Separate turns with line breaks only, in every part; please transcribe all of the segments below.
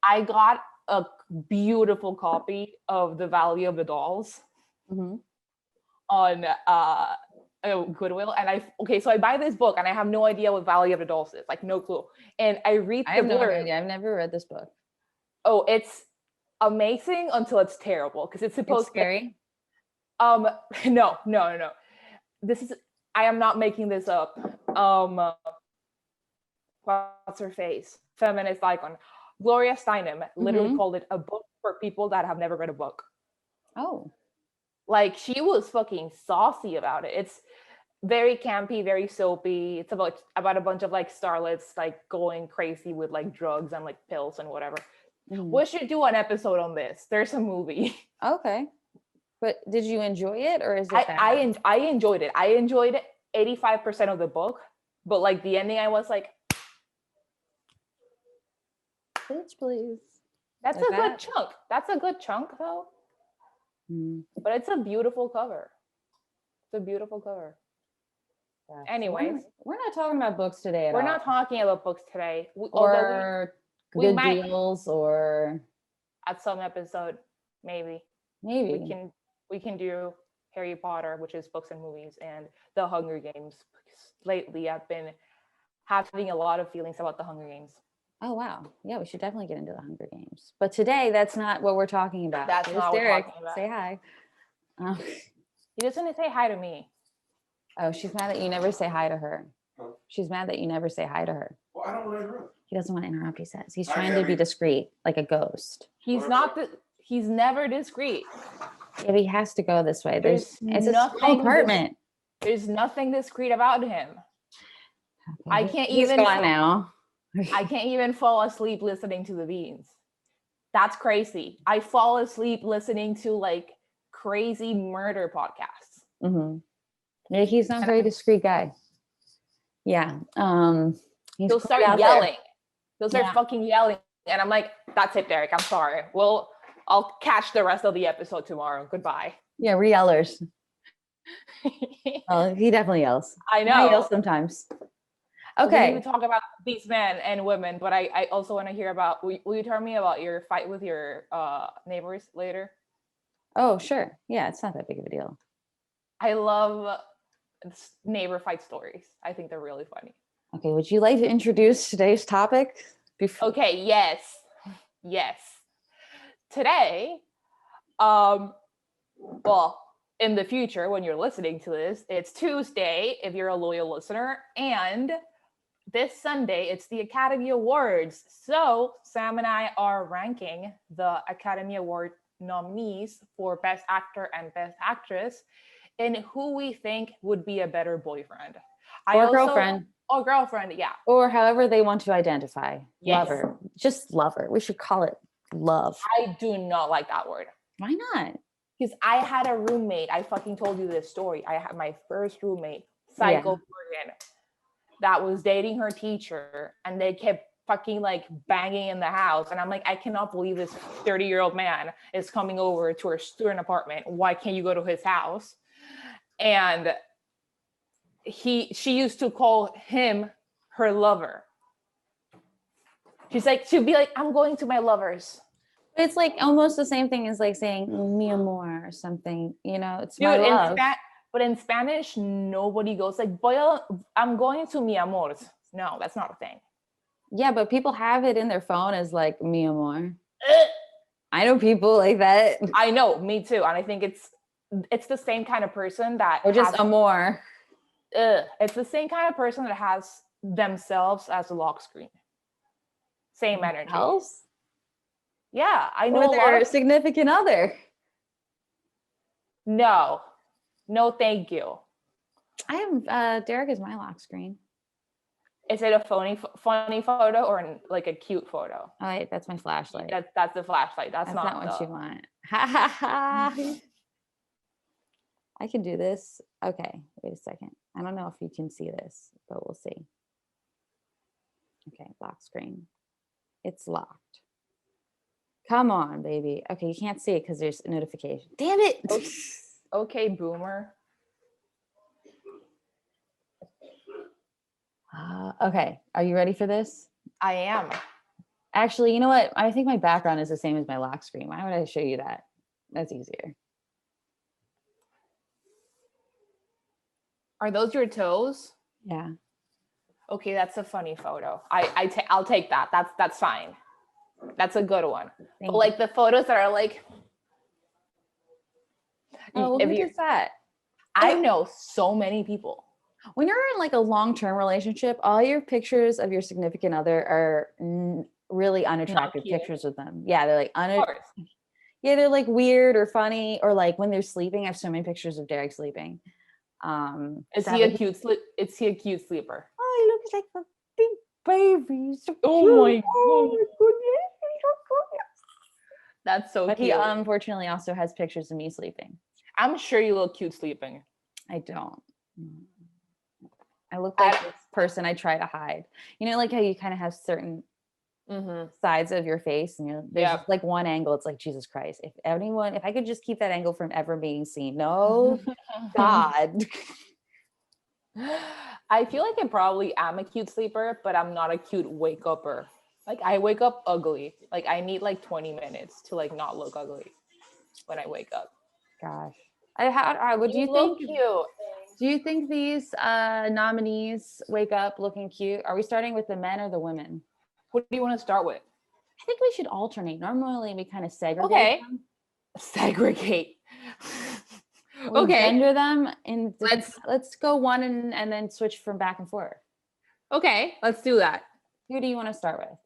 I got a beautiful copy of The Valley of the Dolls on Goodwill, and so I buy this book and I have no idea what Valley of the Dolls is, like no clue. And I read
I have no idea. I've never read this book.
Oh, it's amazing until it's terrible because it's supposed
to be scary.
No. I am not making this up. What's her face? Feminist icon. Gloria Steinem literally called it a book for people that have never read a book.
Oh.
Like, she was fucking saucy about it. It's very campy, very soapy. It's about a bunch of like starlets like going crazy with like drugs and like pills and whatever. We should do an episode on this. There's a movie.
Okay. But did you enjoy it, or is it
I enjoyed it. I enjoyed 85% of the book, but like the ending I was like,
bitch, please.
That's a good chunk. That's a good chunk though. But it's a beautiful cover. It's a beautiful cover. Yeah. Anyways,
we're not talking about books today at all.
We're not talking about books today.
Or good deals, or
at some episode, maybe we can do Harry Potter, which is books and movies, and the Hunger Games. Lately, I've been having a lot of feelings about the Hunger Games.
Oh, wow. Yeah, we should definitely get into the Hunger Games. But today, that's not what we're talking about.
That's not
Derek.
What we're talking about.
Say hi.
He doesn't say hi to me.
Oh, she's mad that you never say hi to her. Huh? She's mad that you never say hi to her.
Well, I don't want to interrupt.
He doesn't want to interrupt, he says. He's trying to be discreet, like a ghost.
He's never discreet.
Yeah, but he has to go this way. It's a small apartment.
There's nothing discreet about him.
Okay.
I can't even fall asleep listening to the Beans. That's crazy. I fall asleep listening to like crazy murder podcasts.
Yeah, he's not a very discreet guy. Yeah.
He'll start yelling. He'll start fucking yelling. And I'm like, that's it, Derek. I'm sorry. I'll catch the rest of the episode tomorrow. Goodbye.
Yeah, we're yellers. He definitely yells.
I know.
He yells sometimes. Okay.
We need to talk about these men and women, but I also want to hear about, will you tell me about your fight with your neighbors later?
Oh, sure. Yeah, it's not that big of a deal.
I love neighbor fight stories. I think they're really funny.
Okay, would you like to introduce today's topic?
Okay, yes. Today, in the future, when you're listening to this, it's Tuesday, if you're a loyal listener, and this Sunday, it's the Academy Awards. So Sam and I are ranking the Academy Award nominees for Best Actor and Best Actress and who we think would be a better boyfriend.
Girlfriend.
Or girlfriend, yeah.
Or however they want to identify.
Yes.
Lover. Just lover. We should call it love.
I do not like that word.
Why not?
Because I had a roommate. I fucking told you this story. I had my first roommate, psycho person, that was dating her teacher, and they kept fucking like banging in the house. And I'm like, I cannot believe this 30-year-old man is coming over to her student apartment. Why can't you go to his house? And she used to call him her lover. She'd be like, I'm going to my lover's.
It's like almost the same thing as like saying mi amor or something, you know, it's my love.
But in Spanish, nobody goes like, I'm going to mi amor's. No, that's not a thing.
Yeah, but people have it in their phone as like mi amor. I know people like that.
I know, me too. And I think it's the same kind of person that
or just amor.
It's the same kind of person that has themselves as a lock screen. Same energy.
Else?
Yeah, I know.
Or their significant other.
No, thank you.
I have Derek is my lock screen.
Is it a funny photo or like a cute photo?
Oh, wait, that's my flashlight.
That's the flashlight. That's not
what you want. Ha ha ha. I can do this. Okay, wait a second. I don't know if you can see this, but we'll see. Okay, lock screen. It's locked. Come on, baby. Okay, you can't see it because there's a notification. Damn it.
Okay, boomer.
Okay, are you ready for this?
I am.
Actually, you know what? I think my background is the same as my lock screen. Why would I show you that? That's easier.
Are those your toes?
Yeah.
Okay, that's a funny photo. I'll take that. That's fine. That's a good one. But like the photos that are like,
oh, who does that?
I know so many people.
When you're in like a long-term relationship, all your pictures of your significant other are really unattractive pictures of them. Yeah, they're like yeah, they're like weird or funny, or like when they're sleeping. I have so many pictures of Derek sleeping.
Is he a cute sleeper?
Oh, he looks like a big baby. So
oh my god.
Oh my goodness.
That's so
but
cute.
He unfortunately also has pictures of me sleeping.
I'm sure you look cute sleeping.
I don't. I look like this person I try to hide. You know, like how you kind of have certain sides of your face, and there's just like one angle. It's like, Jesus Christ, if I could just keep that angle from ever being seen. No, God.
I feel like I probably am a cute sleeper, but I'm not a cute wake upper. Like I wake up ugly. Like I need like 20 minutes to like not look ugly when I wake up.
Gosh. What do you think?
Cute.
Do you think these nominees wake up looking cute? Are we starting with the men or the women?
What do you want to start with?
I think we should alternate. Normally we kind of segregate them.
Segregate.
We gender them, and let's go one and then switch from back and forth.
Okay, let's do that.
Who do you want to start with?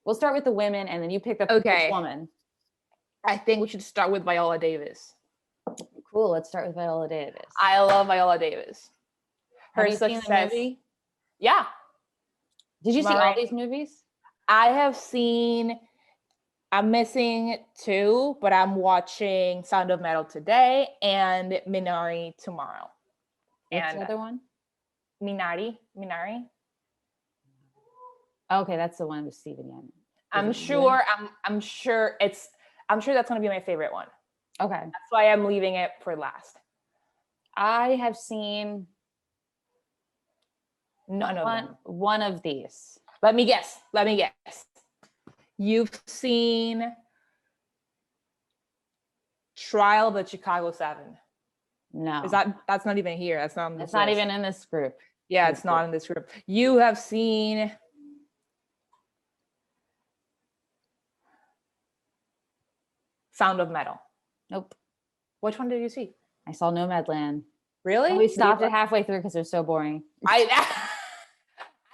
We'll start with the women, and then you pick up the woman.
I think we should start with Viola Davis.
Cool. Let's start with Viola Davis.
I love Viola Davis.
Have you seen the movie?
Yeah.
Did you see all these movies?
I have seen. I'm missing 2, but I'm watching Sound of Metal today and Minari tomorrow.
What's the other one?
Minari.
Okay, that's the one with Steven Yeun.
I'm sure that's gonna be my favorite one.
Okay.
That's why I'm leaving it for last.
I have seen
none of them.
One of these.
Let me guess. You've seen Trial of the Chicago 7.
No.
That's not even here. That's not on this
It's not even in this group.
Yeah, it's not in this group. You have seen Sound of Metal.
Nope.
Which one did you see?
I saw Nomadland.
Really?
And we stopped it halfway through because it was so boring.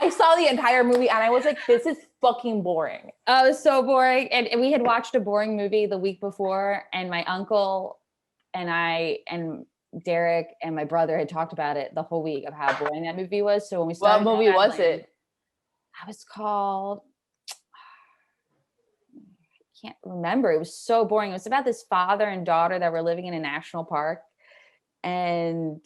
I saw the entire movie and I was like, this is fucking boring.
Oh, it was so boring. And we had watched a boring movie the week before, and my uncle and I and Derek and my brother had talked about it the whole week of how boring that movie was. So when we started,
what movie was it?
It was called, I can't remember. It was so boring. It was about this father and daughter that were living in a national park, and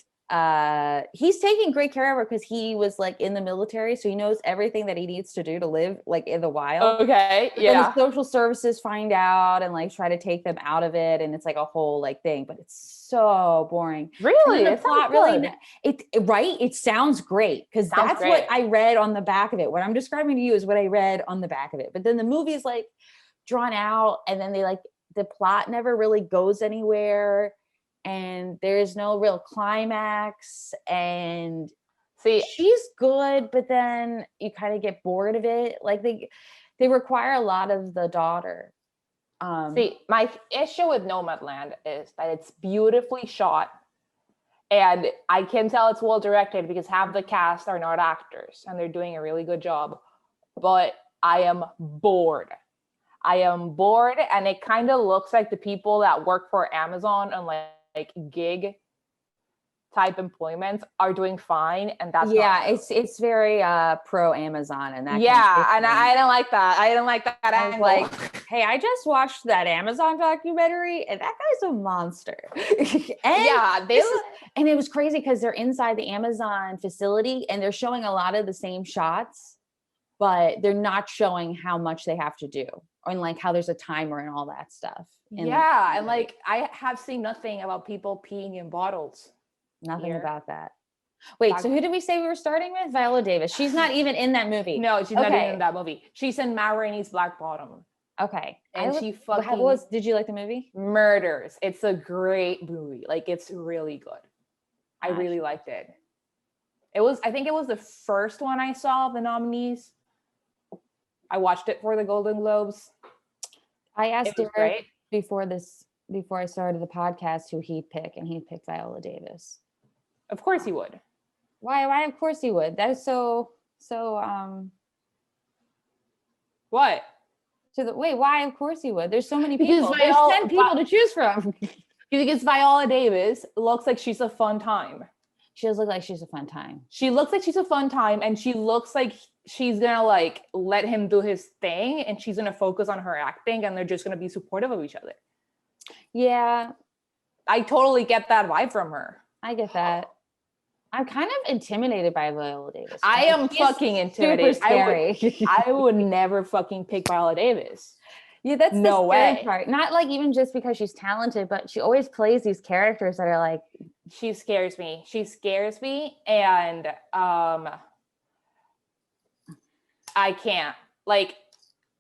he's taking great care of her because he was like in the military, so he knows everything that he needs to do to live like in the wild.
Okay, yeah.
And the social services find out and like try to take them out of it, and it's like a whole like thing, but it's so boring.
Really?
It's not really. It sounds great because that's what I read on the back of it. What I'm describing to you is what I read on the back of it. But then the movie is like drawn out, and then the plot never really goes anywhere. And there's no real climax, and she's good, but then you kind of get bored of it. Like they require a lot of the daughter.
My issue with Nomadland is that it's beautifully shot, and I can tell it's well directed because half the cast are not actors and they're doing a really good job. But I am bored. And it kind of looks like the people that work for Amazon and like gig type employments are doing fine, and that's
it's very pro Amazon and that.
And I don't like that. I didn't like that.
I'm like, hey, I just watched that Amazon documentary, and that guy's a monster. And it was crazy because they're inside the Amazon facility and they're showing a lot of the same shots, but they're not showing how much they have to do, and like how there's a timer and all that stuff.
And like I have seen nothing about people peeing in bottles.
Nothing about that. Wait, so who did we say we were starting with? Viola Davis. She's not even in that movie.
No, she's not even in that movie. She's in Matt Rainey's Black Bottom.
Okay.
And she fucking
did you like the movie?
Murders. It's a great movie. Like, it's really good. I really liked it. I think it was the first one I saw of the nominees. I watched it for the Golden Globes.
I asked Derek before I started the podcast who he'd pick, and he'd pick Viola Davis.
Of course he would.
Why of course he would. That is so
what?
Why of course he would? There's so many people.
Because
There's 10 people to choose from.
Because Viola Davis looks like she's a fun time.
She does look like she's a fun time.
She looks like she's a fun time, and she looks like she's gonna like let him do his thing, and she's gonna focus on her acting, and they're just gonna be supportive of each other.
Yeah.
I totally get that vibe from her.
I get that. I'm kind of intimidated by Viola Davis.
I am fucking intimidated.
Super scary.
I would never fucking pick Viola Davis.
Yeah, that's
no
the
way.
Scary part. Not like even just because she's talented, but she always plays these characters that are like.
She scares me. And I can't. Like,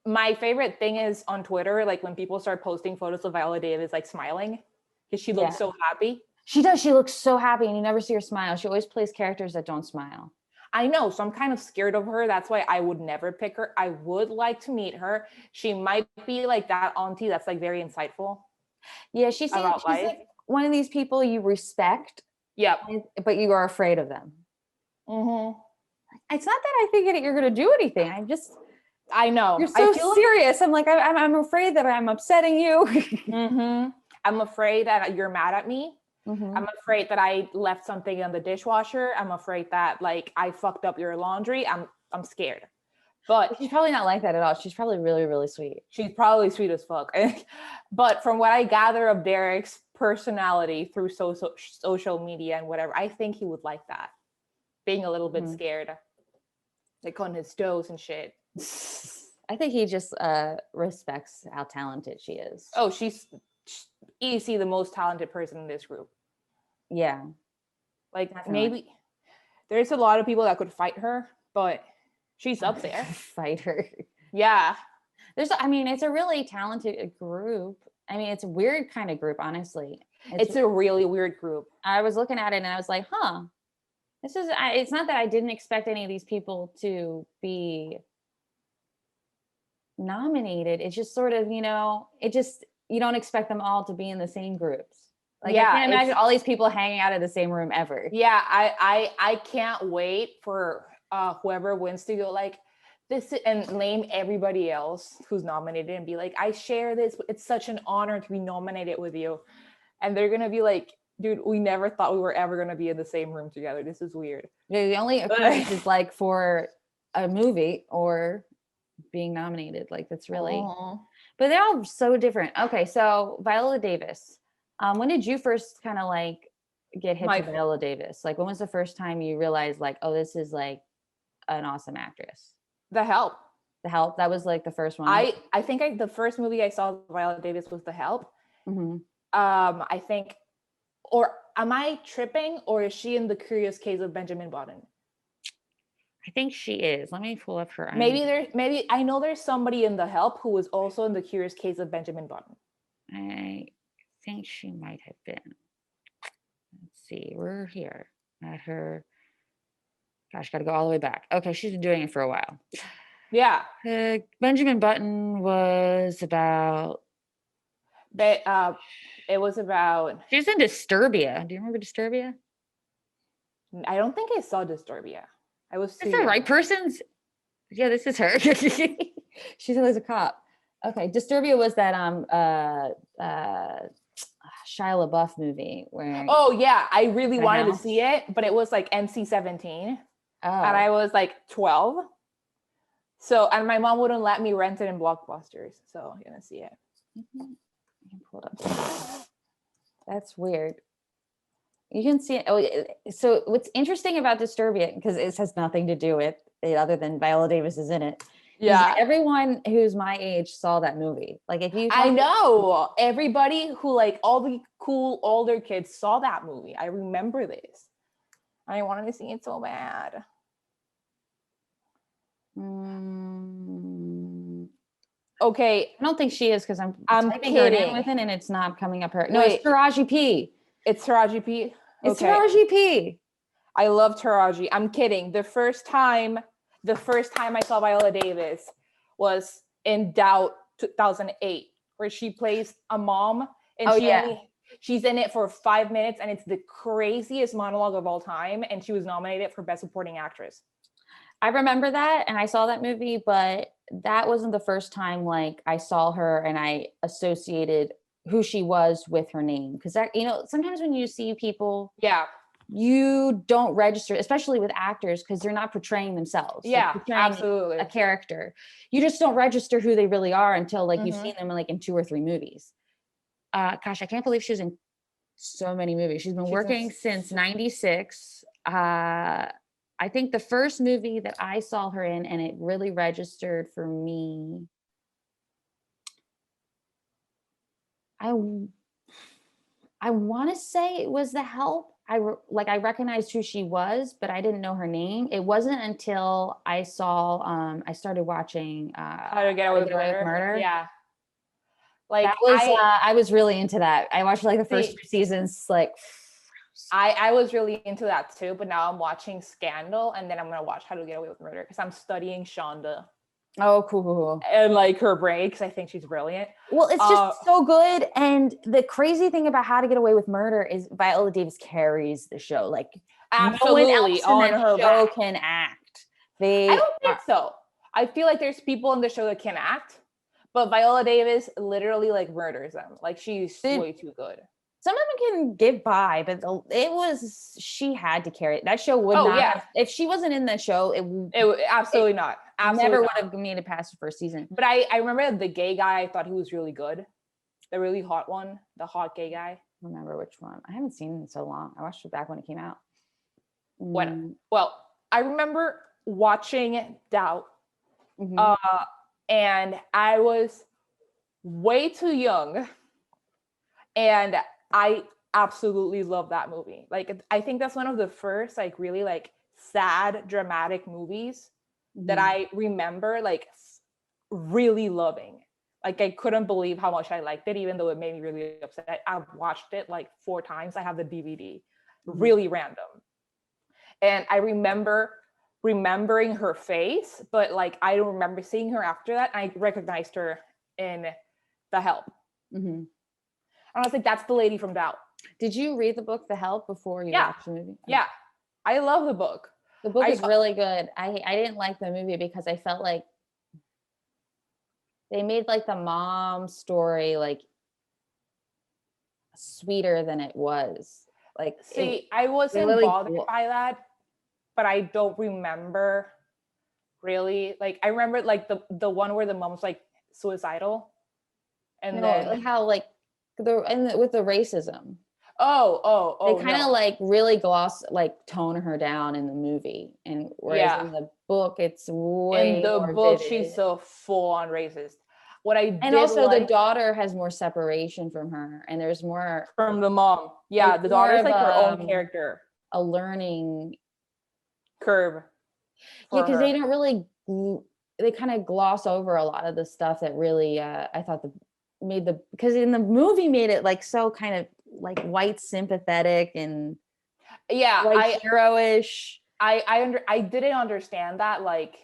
my favorite thing is on Twitter, like when people start posting photos of Viola Davis like smiling, because she looks so happy.
She does. She looks so happy, and you never see her smile. She always plays characters that don't smile.
I know, so I'm kind of scared of her. That's why I would never pick her. I would like to meet her. She might be like that auntie that's like very insightful.
Yeah, she's like one of these people you respect.
Yep.
But you are afraid of them.
Mm-hmm.
It's not that I think that you're going to do anything.
I know.
You're so serious. I'm like, I'm afraid that I'm upsetting you.
Mm-hmm. I'm afraid that you're mad at me.
Mm-hmm.
I'm afraid that I left something in the dishwasher. I'm afraid that like I fucked up your laundry. I'm scared. But
she's probably not like that at all. She's probably really, really sweet.
She's probably sweet as fuck. But from what I gather of Derek's personality through social media and whatever, I think he would like that. Being a little bit scared. Like on his toes and shit.
I think he just respects how talented she is.
Oh, she's easily the most talented person in this group.
Yeah.
Like maybe there's a lot of people that could fight her, but she's up there.
Fight her.
Yeah.
It's a really talented group. I mean, it's a weird kind of group, honestly.
It's a really weird group.
I was looking at it and I was like, it's not that I didn't expect any of these people to be nominated. It's just sort of, you don't expect them all to be in the same groups. Like, I can't imagine all these people hanging out in the same room ever.
Yeah, I can't wait for whoever wins to go like this and name everybody else who's nominated and be like, I share this. It's such an honor to be nominated with you. And they're gonna be like, dude, we never thought we were ever gonna be in the same room together. This is weird.
The only occurrence is like for a movie or being nominated. Like that's really, but they're all so different. Okay, so Viola Davis. When did you first kind of like get hit to Viola Davis? Like when was the first time you realized like, oh, this is like an awesome actress?
The Help.
The Help. That was like the first one.
I think the first movie I saw Viola Davis was The Help.
Mm-hmm.
I think, or am I tripping, or is she in The Curious Case of Benjamin Button?
I think she is. Let me pull up her.
Maybe I know there's somebody in The Help who was also in The Curious Case of Benjamin Button.
I think she might have been. Let's see. We're here at her. Gosh, got to go all the way back. Okay, she's been doing it for a while.
Yeah.
Benjamin Button was about.
It was about.
She was in Disturbia. Do you remember Disturbia?
I don't think I saw Disturbia. I was.
Is the right person's? Yeah, this is her. She's always a cop. Okay, Disturbia was that Shia LaBeouf movie where.
Oh yeah, I really wanted to see it, but it was like NC-17, and I was like 12. So, and my mom wouldn't let me rent it in Blockbusters, so I'm gonna see it.
I can pull it up. That's weird. You can see it. Oh, so what's interesting about Disturbia, because it has nothing to do with it other than Viola Davis is in it. Yeah, everyone who's my age saw that movie. Like if you,
I know everybody who like all the cool older kids saw that movie. I remember this. I wanted to see it so bad. Okay,
I don't think she is because I'm typing her
kidding.
name with it and it's not coming up her. No,
Wait.
it's Taraji P.
It's Taraji P.
It's
Okay.
Taraji P.
I love Taraji. I'm kidding. The first time I saw Viola Davis was in Doubt 2008, where she plays a mom, and she's in it for 5 minutes, and it's the craziest monologue of all time. And she was nominated for Best Supporting Actress.
I remember that, and I saw that movie, but that wasn't the first time like I saw her and I associated who she was with her name. Because that, sometimes when you see people, you don't register, especially with actors, because they're not portraying themselves.
Yeah,
portraying
absolutely.
a character. You just don't register who they really are until like you've seen them in like in 2 or 3 movies. Gosh, I can't believe she was in so many movies. She's been working since 96. I think the first movie that I saw her in and it really registered for me, I want to say it was The Help. I recognized who she was, but I didn't know her name. It wasn't until I started watching
How to Get Away with Murder. Yeah.
Like that was I was really into that. I watched like the first 2 seasons. Like
I was really into that too, but now I'm watching Scandal, and then I'm gonna watch How to Get Away with Murder because I'm studying Shonda.
Oh, cool.
And like her breaks, I think she's brilliant.
Well, it's just so good. And the crazy thing about How to Get Away with Murder is Viola Davis carries the show. Like
absolutely,
no one else
on
in that
her
show
back.
can act.
I don't think so. I feel like there's people in the show that can act, but Viola Davis literally like murders them. Like she's way too good.
Some of them can get by, but she had to carry it. That show would not have, if she wasn't in that show, it
absolutely not. Absolutely
never
not.
would have made it past the first season.
But I remember the gay guy, I thought he was really good. The really hot one, the hot gay guy.
I don't remember which one. I haven't seen it in so long. I watched it back when it came out.
Well, I remember watching Doubt, and I was way too young, and I absolutely love that movie. Like, I think that's one of the first, like, really, like, sad, dramatic movies that I remember, like, really loving. Like, I couldn't believe how much I liked it, even though it made me really upset. I've watched it, like, 4 times. I have the DVD. Really random. And I remember remembering her face, but, like, I don't remember seeing her after that. I recognized her in The Help. I was like, that's the lady from Doubt.
Did you read the book The Help before you watched the movie?
Yeah. I love the book.
The book is really good. I didn't like the movie because I felt like they made like the mom story like sweeter than it was. Like,
see, I wasn't really bothered by that, but I don't remember really. Like, I remember like the one where the mom's like suicidal, and then
like how like with the racism.
Oh,
they kind of like really tone her down in the movie, and whereas in the book it's way
in the
more
book
vivid.
She's so full on racist.
The daughter has more separation from her, and there's more
from the mom. Yeah, the daughter's like her own character,
a learning
curve.
Yeah, because they don't really. They kind of gloss over a lot of the stuff that really I thought because in the movie made it like so kind of like white sympathetic and white hero-ish.
I didn't understand that like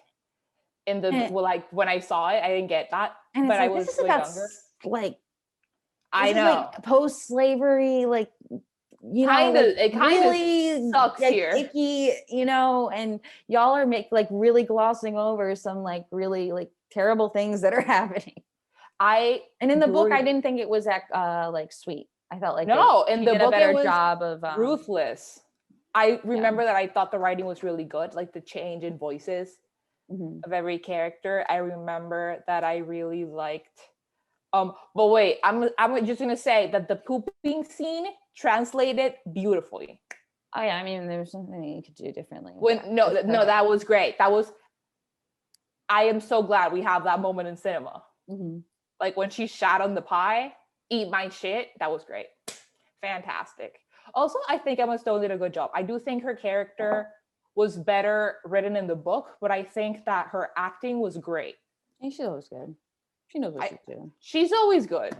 in the like when I saw it I didn't get that, but like, I was way younger.
Like
I know
like post-slavery, like
it kind
really
of sucks here,
icky, and y'all are really glossing over some like really like terrible things that are happening. And in the book, I didn't think it was that like sweet. I felt like
in the book it was
job of
ruthless. I remember that I thought the writing was really good, like the change in voices of every character. I remember that I really liked. But wait, I'm just gonna say that the pooping scene translated beautifully.
Oh yeah, I mean there's something you could do differently.
No, that was great. I am so glad we have that moment in cinema. Like when she shat on the pie, eat my shit. That was great. Fantastic. Also, I think Emma Stone did a good job. I do think her character was better written in the book, but I think that her acting was great.
And she's always good. She knows what she's doing.
She's always good.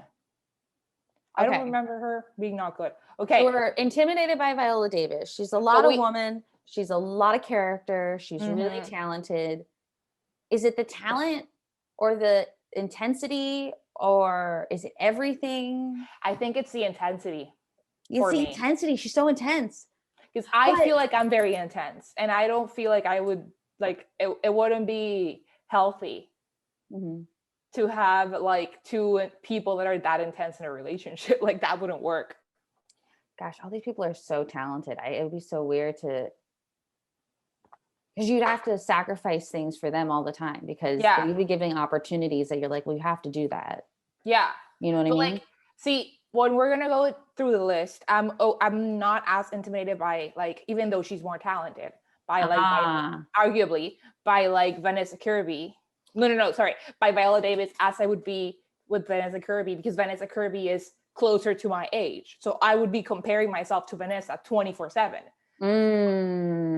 I
Okay.
don't remember her being not good. Okay.
So we're intimidated by Viola Davis. She's a lot of woman. She's a lot of character. She's really talented. Is it the talent or the intensity, or is it everything?
I think it's the intensity.
It's the intensity. She's so intense.
Because I feel like I'm very intense, and I don't feel like I would like it wouldn't be healthy to have like two people that are that intense in a relationship. Like that wouldn't work.
Gosh, all these people are so talented. It would be so weird to, because you'd have to sacrifice things for them all the time, because you'd be giving opportunities that you're like, well, you have to do that.
Yeah.
You know what I mean?
Like, see, when we're gonna go through the list, I'm not as intimidated by, like, even though she's more talented, by like arguably by like Vanessa Kirby. No, sorry, by Viola Davis as I would be with Vanessa Kirby, because Vanessa Kirby is closer to my age. So I would be comparing myself to Vanessa 24/7.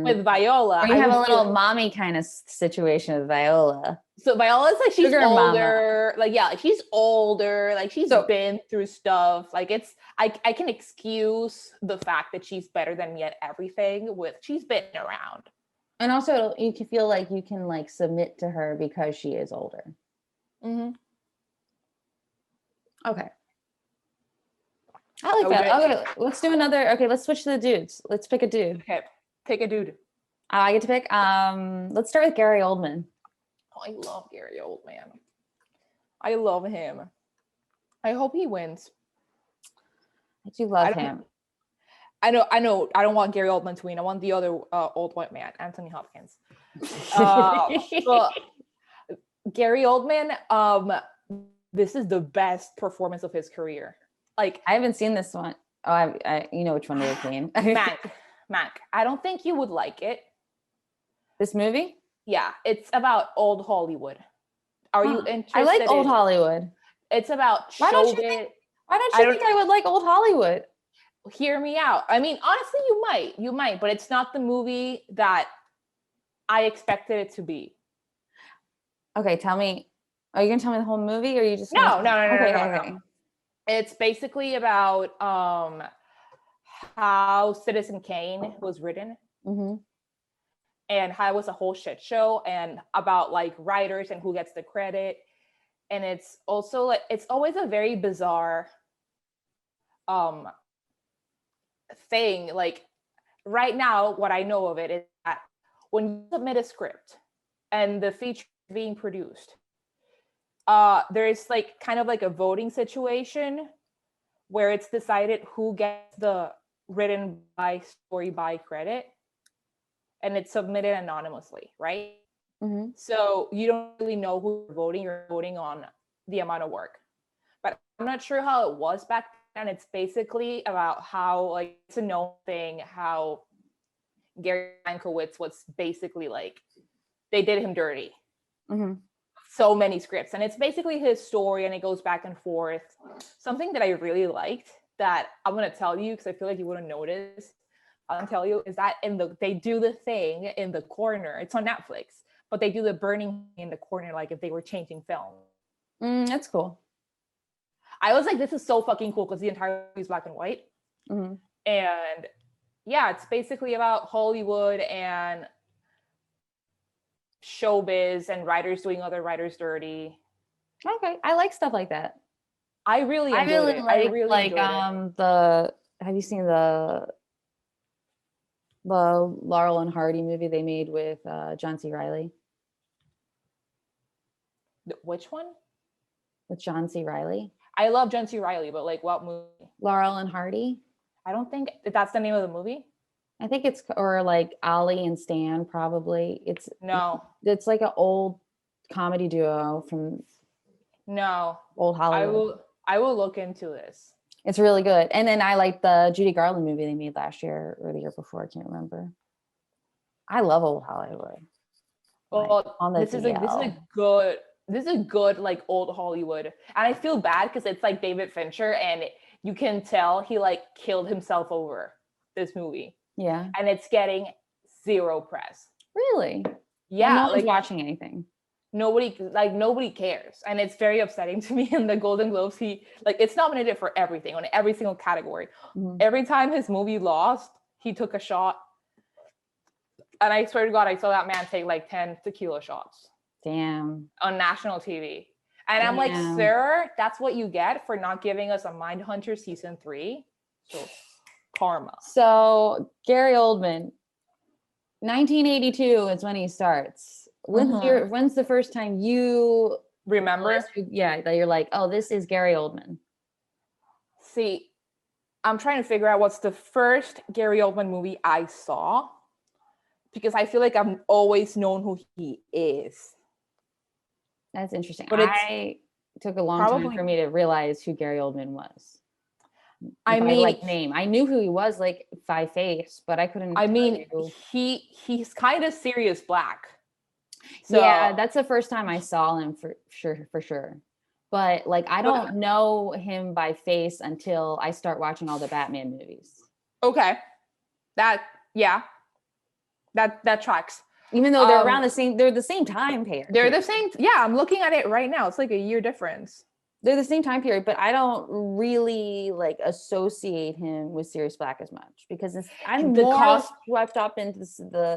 With Viola,
you have a little mommy kind of situation with Viola.
So Viola's like, she's older, like, yeah, like she's older, like she's been through stuff. Like it's, I can excuse the fact that she's better than me at everything with, she's been around.
And also you can feel like you can like submit to her because she is older. Okay. I like that. Okay, let's do another. Okay, let's switch to the dudes. Let's pick a dude.
Okay, pick a dude.
I get to pick. Let's start with Gary Oldman.
Oh, I love Gary Oldman. I love him. I hope he wins.
I do love him.
I know. I don't want Gary Oldman to win. I want the other old white man, Anthony Hopkins. But Gary Oldman, this is the best performance of his career. Like,
I haven't seen this one. Oh, I you know which one we're seeing.
Mac. I don't think you would like it.
This movie?
Yeah, it's about old Hollywood. Are you interested?
I like old Hollywood.
It's about
why don't you think I would like old Hollywood?
Hear me out. I mean, honestly, you might, but it's not the movie that I expected it to be.
Okay, tell me. Are you gonna tell me the whole movie, or are you just
no. It's basically about how Citizen Kane was written, and how it was a whole shit show, and about like writers and who gets the credit. And it's also like, it's always a very bizarre thing. Like right now, what I know of it is that when you submit a script and the feature is being produced, there is like kind of like a voting situation where it's decided who gets the written by, story by credit, and it's submitted anonymously, right? So you don't really know who you're voting on the amount of work. But I'm not sure how it was back then. It's basically about how, like, it's a known thing, how Gary Mankiewicz was basically like, they did him dirty. So many scripts, and it's basically his story, and it goes back and forth. Something that I really liked that I'm gonna tell you, because I feel like you wouldn't notice, I'll tell you, is that they do the thing in the corner. It's on Netflix, but they do the burning in the corner, like if they were changing film.
That's cool.
I was like, this is so fucking cool, because the entire movie is black and white. And yeah, it's basically about Hollywood and showbiz and writers doing other writers dirty.
Okay, I like stuff like that.
I really enjoyed it. I really enjoyed it.
Have you seen the Laurel and Hardy movie they made with John C. Reilly?
Which one?
With John C. Reilly.
I love John C. Reilly, but like what movie?
Laurel and Hardy.
I don't think that's the name of the movie.
I think it's, or like Ollie and Stan, probably. It's like an old comedy duo from old Hollywood.
I will look into this.
It's really good. And then I like the Judy Garland movie they made last year or the year before. I can't remember. I love old Hollywood.
Well, this is a good like old Hollywood. And I feel bad because it's like David Fincher, and you can tell he like killed himself over this movie.
Yeah.
And it's getting zero press.
Really?
Yeah.
No one's watching anything.
Nobody cares. And it's very upsetting to me. In the Golden Globes, it's nominated for everything, on every single category.
Mhm.
Every time his movie lost, he took a shot. And I swear to God, I saw that man take like 10 tequila shots.
Damn.
On national TV. And I'm like, sir, that's what you get for not giving us a Mindhunter season 3. So karma.
So Gary Oldman, 1982 is when he starts. When's the first time you
remember?
That you're like, oh, this is Gary Oldman.
See, I'm trying to figure out what's the first Gary Oldman movie I saw, because I feel like I've always known who he is.
That's interesting. But it took a long time for me to realize who Gary Oldman was. Name. I knew who he was, like, by face, but I couldn't.
He's kind of Sirius Black. So,
yeah, that's the first time I saw him for sure. But like, I don't know him by face until I start watching all the Batman movies.
Okay, that tracks.
Even though they're around they're the same time period.
They're the same. Yeah, I'm looking at it right now. It's like a year difference.
They're the same time period, but I don't really like associate him with Sirius Black as much, because I'm more swept up into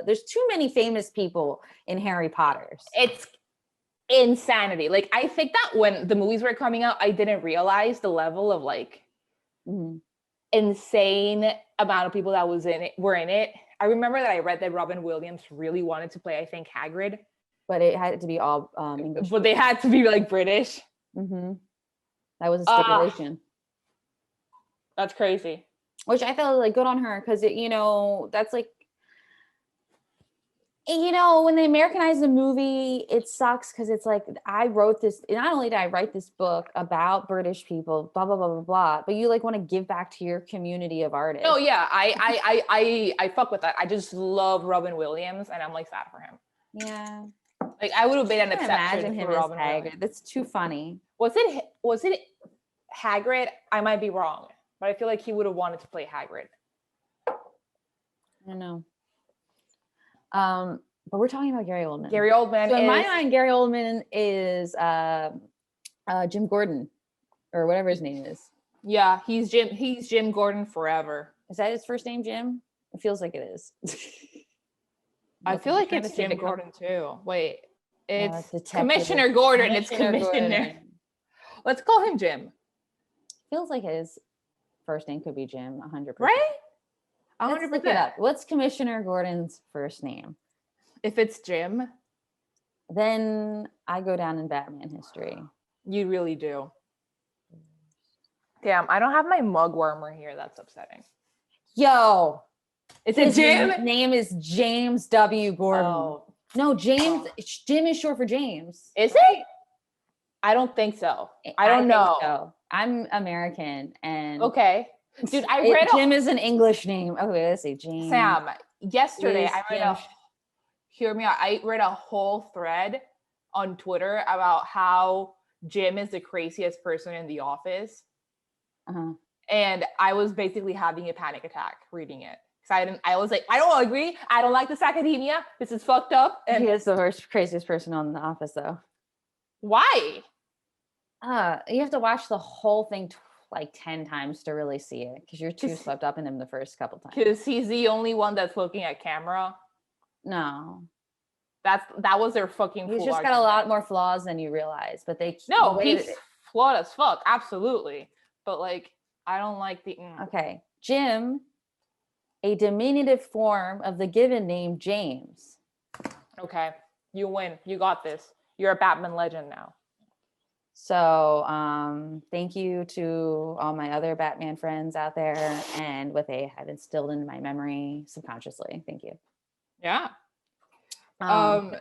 there's too many famous people in Harry Potter.
It's insanity. Like, I think that when the movies were coming out, I didn't realize the level of like insane amount of people that were in it. I remember that I read that Robin Williams really wanted to play, I think, Hagrid.
But it had to be all English.
But they had to be like British.
Mm-hmm. That was a stipulation.
That's crazy.
Which I felt like good on her, because that's like, when they Americanize a movie, it sucks, because it's like, I wrote this. Not only did I write this book about British people, blah blah blah blah blah, but you like want to give back to your community of artists.
Oh yeah, I fuck with that. I just love Robin Williams, and I'm like sad for him.
Yeah,
like I would have made an exception
imagine him
for Robin
as Hagrid.
Williams.
That's too funny.
Was it Hagrid? I might be wrong, but I feel like he would have wanted to play Hagrid.
I don't know. But we're talking about Gary Oldman.
Gary Oldman.
So in my mind, Gary Oldman is Jim Gordon, or whatever his name is.
Yeah, he's Jim Gordon forever.
Is that his first name, Jim? It feels like it is.
I feel like it's Jim Gordon too. Wait, it's Commissioner Gordon. It's Commissioner. Let's call him Jim.
Feels like his first name could be Jim, 100%.
Right? 100%.
Let's look it up. What's Commissioner Gordon's first name?
If it's Jim,
then I go down in Batman history.
You really do. Damn, I don't have my mug warmer here. That's upsetting.
Yo,
is it Jim?
His name is James W. Gordon. Oh. No, James. Oh. Jim is short for James.
Is it? I don't think so. I don't know.
So. I'm American, and
okay, dude.
Jim is an English name. Okay, let's see, James.
Sam. Yesterday, I read a whole thread on Twitter about how Jim is the craziest person in the office. And I was basically having a panic attack reading it. I was like, I don't agree. I don't like this academia. This is fucked up. And
he is the worst, craziest person on The Office, though.
Why?
You have to watch the whole thing like 10 times to really see it, because you're too swept up in him the first couple times.
Because he's the only one that's looking at camera.
No.
That was their fucking
He's just got a lot more flaws than you realize, but
he's flawed as fuck, absolutely. But like, I don't like the
Okay. Jim, a diminutive form of the given name James.
Okay. You win. You got this. You're a Batman legend now.
So thank you to all my other Batman friends out there, and what they have instilled in my memory subconsciously. Thank you.
Yeah.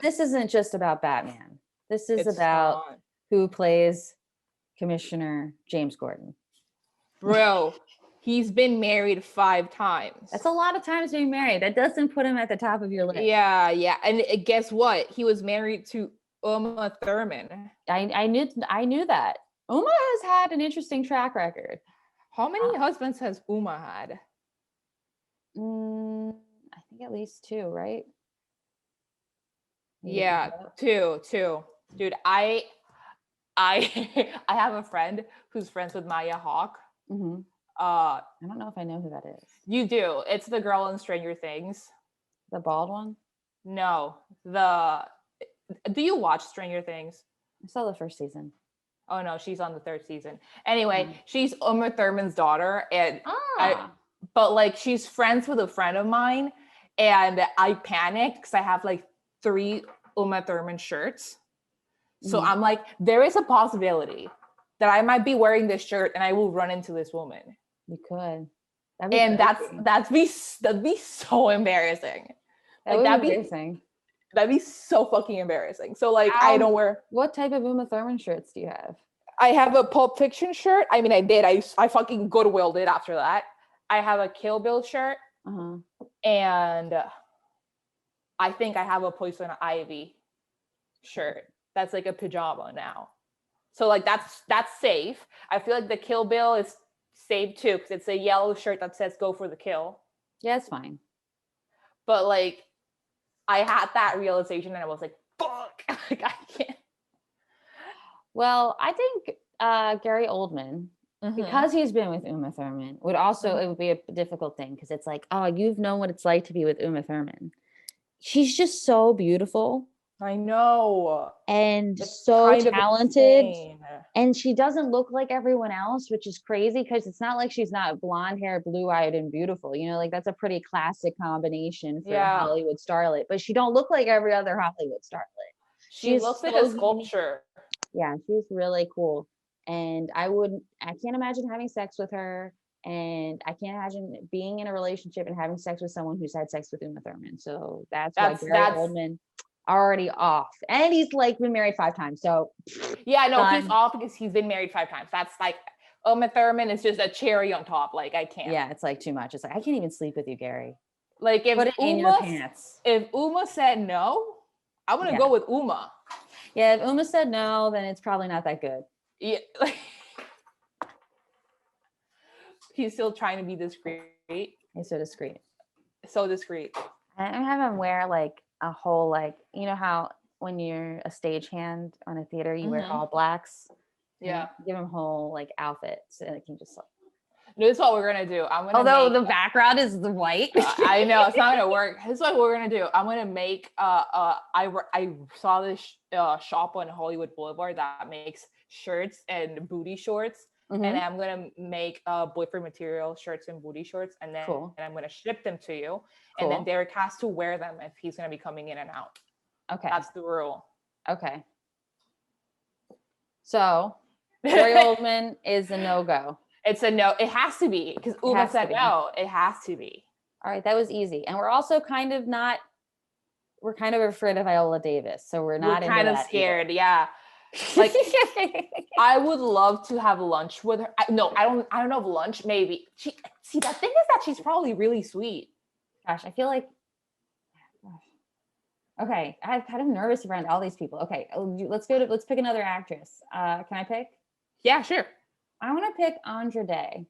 This isn't just about Batman. This is about who plays Commissioner James Gordon.
Bro, he's been married 5 times.
That's a lot of times being married. That doesn't put him at the top of your list.
Yeah. And guess what? He was married to Uma Thurman.
I knew that. Uma has had an interesting track record.
How many husbands has Uma had?
I think at least 2, right?
Yeah, two. Dude, I I have a friend who's friends with Maya Hawke.
Mm-hmm.
Uh,
I don't know if I know who that is.
you do. It's the girl in Stranger Things.
The bald one?
No, the. Do you watch Stranger Things?
I saw the first season.
Oh no, she's on the 3rd season. Anyway,
Mm.
she's Uma Thurman's daughter, and
Ah.
but like she's friends with a friend of mine, and I panicked because I have like 3 Uma Thurman shirts. So
Mhm.
I'm like, there is a possibility that I might be wearing this shirt and I will run into this woman.
You could. That'd be
And
crazy.
that'd be so embarrassing.
That
Like
would be embarrassing.
that'd be so fucking embarrassing. So like I
How-
don't wear.
What type of Uma Thurman shirts do you have?
I have a Pulp Fiction shirt. I mean, I did. I fucking Goodwilled it after that. I have a Kill Bill shirt,
Uh-huh.
and I think I have a Poison Ivy shirt. That's like a pajama now. So like that's safe. I feel like the Kill Bill is safe too because it's a yellow shirt that says "Go for the kill."
Yeah, it's fine.
But like, I had that realization and I was like, "Fuck!" Like I can't.
Well, I think Gary Oldman, because he's been with Uma Thurman, would also it would be a difficult thing because it's like, oh, you've known what it's like to be with Uma Thurman. She's just so beautiful
I know.
and
It's
so
kind of
talented.
insane.
And she doesn't look like everyone else, which is crazy because it's not like she's not blonde hair, blue eyed, and beautiful. You know, like that's a pretty classic combination for a Hollywood starlet. But she don't look like every other Hollywood starlet.
She looks like a sculpture.
Yeah, she's really cool. And I can't imagine having sex with her. And I can't imagine being in a relationship and having sex with someone who's had sex with Uma Thurman. So that's why Gary Oldman already off. And he's like been married 5 times. So
yeah, no, he's off because he's been married 5 times. That's like Uma Thurman is just a cherry on top. Like I can't.
Yeah, it's like too much. It's like I can't even sleep with you, Gary.
Like if
Put it in your pants.
If Uma said no, I'm gonna go with Uma.
Yeah, if Uma said no, then it's probably not that good.
Yeah, like he's still trying to be discreet.
He's so discreet.
So discreet.
I have him wear like a whole like you know how when you're a stagehand on a theater you wear all blacks.
Yeah.
Give him whole like outfits and it can just.
No, this is what we're gonna do. I'm gonna.
Although the background is the white.
I know it's not gonna work. This is what we're gonna do. I'm gonna make. I saw this shop on Hollywood Boulevard that makes shirts and booty shorts, and I'm gonna make boyfriend material shirts and booty shorts, and then and I'm gonna ship them to you, and then Derek has to wear them if he's gonna be coming in and out.
Okay,
that's the rule.
Okay. So, Gary Oldman is a no-go.
It's a no. It has to be because Uma said no. It has to be.
All right, that was easy, and we're also kind of not. We're kind of afraid of Viola Davis, so we're not.
We're kind of scared, yeah. Like, I would love to have lunch with her. I don't know if lunch. Maybe the thing is that she's probably really sweet.
Gosh, I feel like. Okay, I'm kind of nervous around all these people. Okay, let's pick another actress. Can I pick?
Yeah, sure.
I want to pick Andra Day.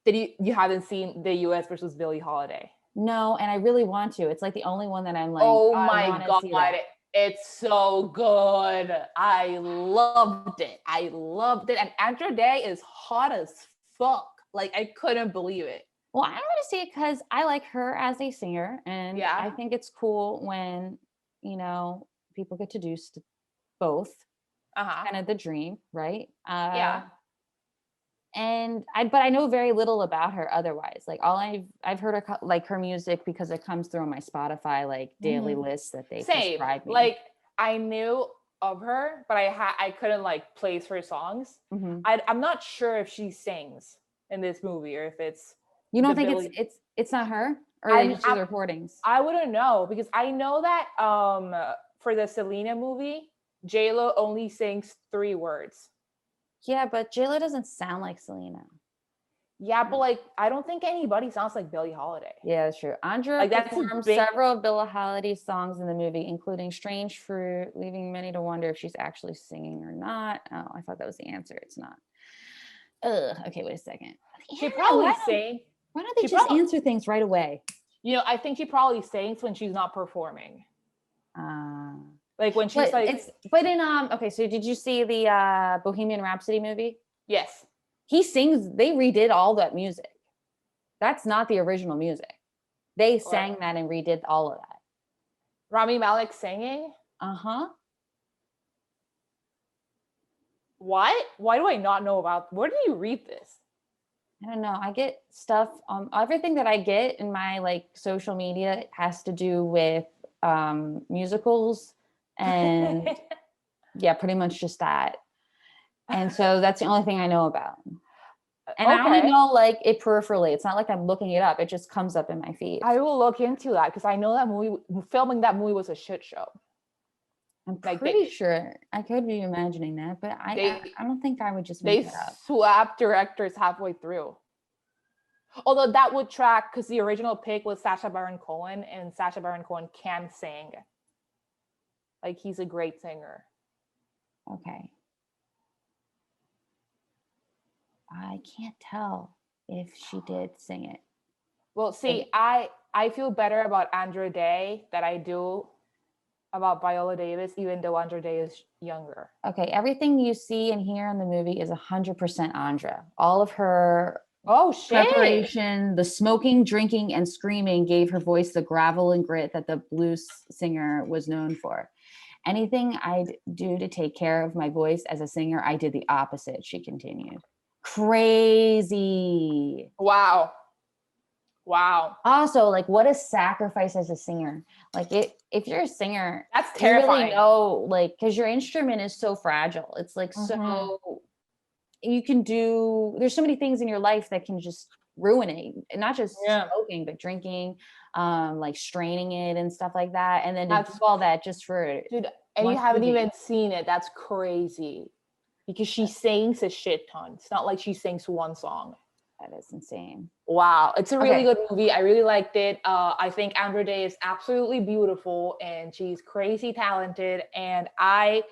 Did you haven't seen the U.S. versus Billie Holiday?
No, and I really want to. It's like the only one that I'm like,
oh my god, it's so good. I loved it. And Andra Day is hot as fuck. Like I couldn't believe it.
Well, I'm going to see it because I like her as a singer, and I think it's cool when people get to do both. Kind of the dream, right?
Yeah.
But I know very little about her otherwise. Like all I've heard her music because it comes through on my Spotify like daily lists that they prescribe me.
Like I knew of her, but I couldn't like place her songs. I'm not sure if she sings in this movie or if it's.
You don't think it's not her, or are they just the recordings?
I wouldn't know because I know that for the Selena movie, J-Lo only sings 3 words.
Yeah, but J-Lo doesn't sound like Selena.
Yeah, but like I don't think anybody sounds like Billie Holiday.
Yeah, that's true. Andra performed several of Billie Holiday songs in the movie, including "Strange Fruit," leaving many to wonder if she's actually singing or not. Oh, I thought that was the answer. It's not. Okay, wait a second.
She probably sang.
Why don't they just answer things right away?
You know, I think she probably sings when she's not performing. Like when she's
okay, so did you see the Bohemian Rhapsody movie?
Yes.
He sings, they redid all that music. That's not the original music. They sang that and redid all of that.
Rami Malek singing?
Uh-huh.
What? Why do I not know about? Where do you read this?
I don't know. I get stuff. Everything that I get in my like social media has to do with musicals and yeah, pretty much just that. And so that's the only thing I know about. And I only know like it peripherally. It's not like I'm looking it up. It just comes up in my feed.
I will look into that because I know that movie, filming that movie was a shit show.
I'm pretty sure I could be imagining that, but I don't think I would just make it up.
They swapped directors halfway through. Although that would track because the original pick was Sacha Baron Cohen, and Sacha Baron Cohen can sing. Like he's a great singer.
Okay. I can't tell if she did sing it.
Well, see, I feel better about Andra Day than I do about Viola Davis, even though Andra Day is younger.
Okay, everything you see and hear in the movie is 100% Andra. All of her preparation, the smoking, drinking, and screaming gave her voice the gravel and grit that the blues singer was known for. Anything I'd do to take care of my voice as a singer, I did the opposite, she continued. Crazy.
Wow.
Also, like, what a sacrifice as a singer. Like, if you're a singer,
that's terrifying.
You really know, like, because your instrument is so fragile. It's like so you can do. There's so many things in your life that can just ruin it. And not just smoking, but drinking, like straining it and stuff like that. And then to do all that just for
dude. And you haven't even seen it. That's crazy. Because she sings a shit ton. It's not like she sings one song.
That is insane.
Wow. It's a really good movie. I really liked it. I think Andra Day is absolutely beautiful and she's crazy talented. And I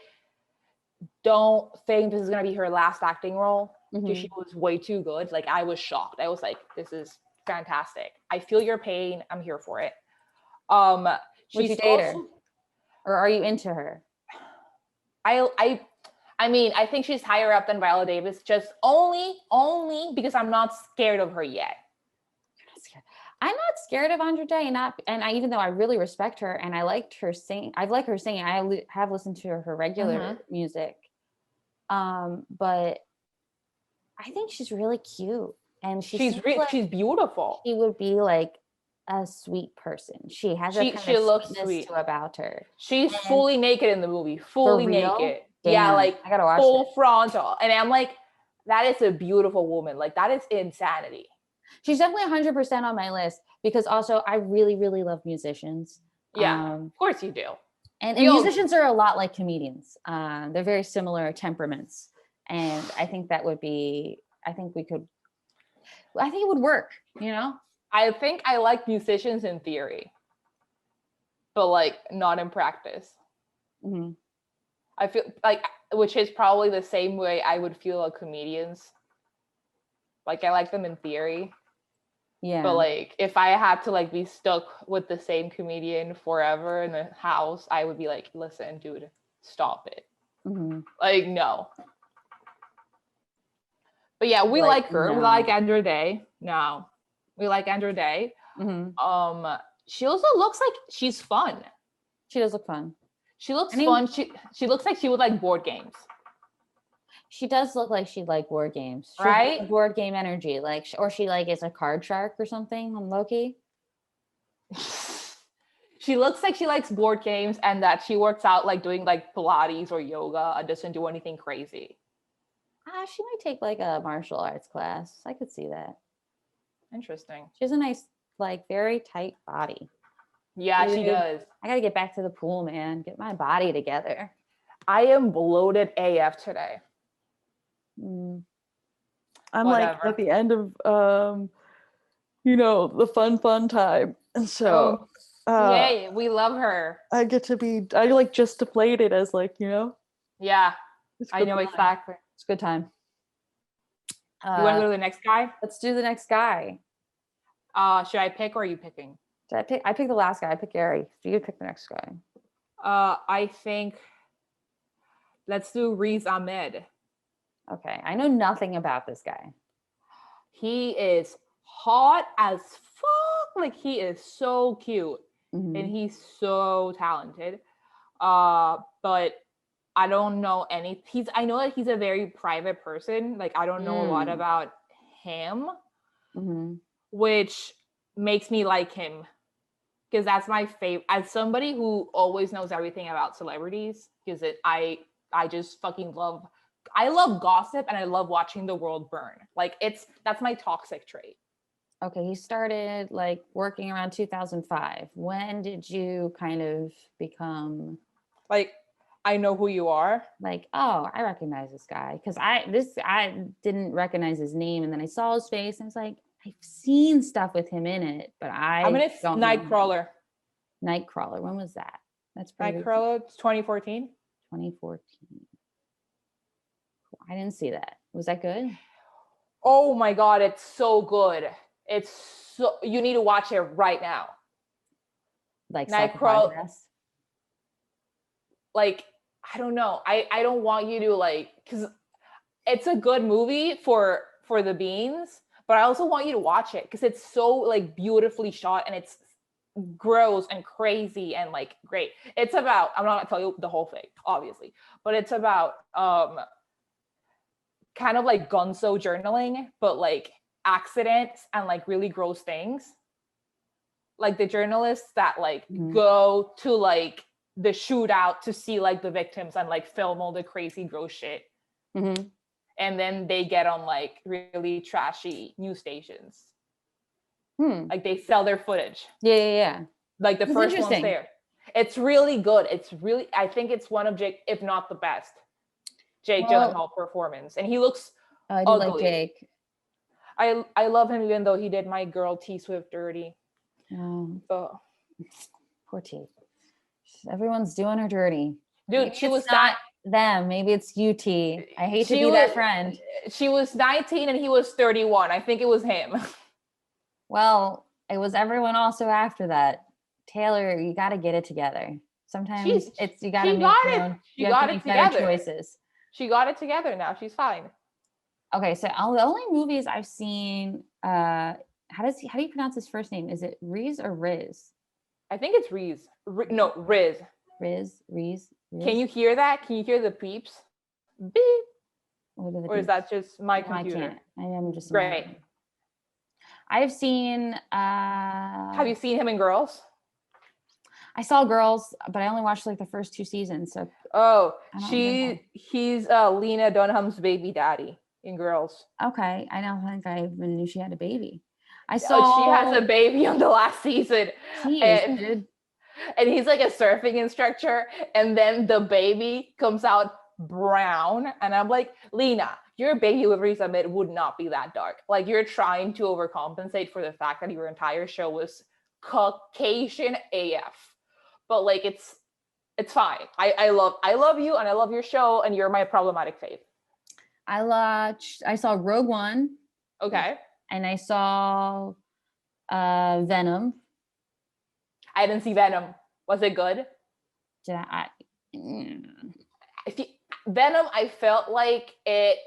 don't think this is going to be her last acting role because she was way too good. Like I was shocked. I was like, this is fantastic. I feel your pain. I'm here for it.
Would you date her? Or are you into her?
I mean, I think she's higher up than Viola Davis, just only because I'm not scared of her yet.
I'm not scared of Andra Day, even though I really respect her and I liked her singing. I like her singing. I have listened to her regular music, but I think she's really cute and she's
beautiful.
She would be like a sweet person. She has a kind of sweetness about her.
She's fully naked in the movie, fully naked.
Damn,
yeah, like
I gotta watch
full frontal. And I'm like, that is a beautiful woman. Like that is insanity.
She's definitely 100% on my list because also I really, really love musicians.
Yeah, of course you do.
And musicians are a lot like comedians. They're very similar temperaments. And I think it would work, you know?
I think I like musicians in theory, but like not in practice. Mm-hmm. I feel like, which is probably the same way I would feel about comedians. Like I like them in theory. Yeah. But like if I had to like be stuck with the same comedian forever in the house, I would be like, listen, dude, stop it. Mm-hmm. Like, no. But yeah, we like her. No. We like Andra Day. No. We like Andra Day. Mm-hmm. She also looks like she's fun.
She does look fun.
She looks fun. She looks like she would like board games.
She does look like she'd like board games,
right?
Board game energy, like, or she like is a card shark or something on Loki.
She looks like she likes board games and that she works out like doing like Pilates or yoga and doesn't do anything crazy.
She might take like a martial arts class. I could see that.
Interesting.
She has a nice, like, very tight body.
Yeah, she does.
I got to get back to the pool, man. Get my body together.
I am bloated AF today.
I'm like at the end of, the fun time. And so.
Yay, we love her.
I like just to play it as like,
Yeah, I know exactly.
It's a good time.
You want to go to the next guy?
Let's do the next guy.
Should I pick or are you picking?
I pick the last guy. I pick Gary. So you pick the next guy.
I think let's do Riz Ahmed.
Okay. I know nothing about this guy.
He is hot as fuck. Like he is so cute and he's so talented. But I don't know I know that he's a very private person. Like I don't know a lot about him, which makes me like him. Because that's my favorite. As somebody who always knows everything about celebrities, because I just fucking love. I love gossip and I love watching the world burn. Like that's my toxic trait.
Okay, he started like working around 2005. When did you kind of become
like I know who you are?
Like, oh, I recognize this guy because I didn't recognize his name, and then I saw his face and I was like, I've seen stuff with him in it, but I
mean, it's Nightcrawler.
Nightcrawler. When was that? That's pretty
Nightcrawler. It's 2014.
2014. I didn't see that. Was that good?
Oh my god, it's so good. You need to watch it right now.
Like
Nightcrawler. Like I don't know. I don't want you to like because it's a good movie for the beans, but I also want you to watch it because it's so like beautifully shot and it's gross and crazy and like great. It's about, I'm not gonna tell you the whole thing, obviously, but it's about kind of like gonzo journaling, but like accidents and like really gross things. Like the journalists that like go to like the shootout to see like the victims and like film all the crazy gross shit. And then they get on like really trashy news stations. Like they sell their footage.
Yeah.
Like the first one's there. It's really good. I think it's one of Jake, if not the best, Jake Gyllenhaal performance. And he looks
I do
ugly.
like Jake.
I love him even though he did my girl T Swift dirty. So
poor T. Everyone's doing her dirty.
Dude,
maybe she was not them. Maybe it's you, T. I hate to be that friend.
She was 19 and he was 31. I think it was him.
Well, it was everyone also after that. Taylor, you got to get it together. Sometimes you got to make your own. You have to make better choices.
She got it together now. She's fine.
Okay, so the only movies I've seen, how do you pronounce his first name? Is it Riz or Riz?
I think it's Riz. No, Riz.
Riz.
Can you hear that? Can you hear the beeps? Beep. Or is that just my computer?
I can't. I am just
great.
I've seen.
Have you seen him in Girls?
I saw Girls, but I only watched like the first 2 seasons. So.
He's Lena Dunham's baby daddy in Girls.
Okay, I don't think I even knew she had a baby. She
has a baby on the last season.
Jeez, dude.
And he's like a surfing instructor, and then the baby comes out brown, and I'm like, Lena, your baby with Riz Ahmed would not be that dark. Like you're trying to overcompensate for the fact that your entire show was Caucasian AF. But like it's fine. I love you and I love your show and you're my problematic fave.
I saw Rogue One.
Okay.
And I saw Venom.
I didn't see Venom. Was it good? Venom, I felt like it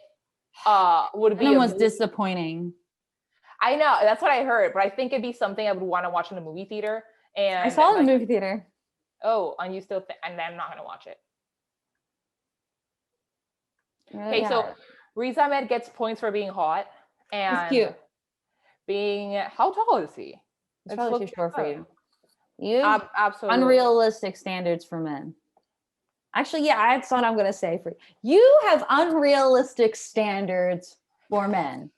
would be.
Venom was disappointing.
I know, that's what I heard, but I think it'd be something I would want to watch in the movie theater. And
I saw it in the movie theater.
Oh, and you still and I'm not gonna watch it. Okay, so Riz Ahmed gets points for being hot and
he's cute.
Being how tall is he?
It's probably too short for you. You
absolutely
unrealistic standards for men. Actually, yeah, that's what I'm gonna say for you. You have unrealistic standards for men.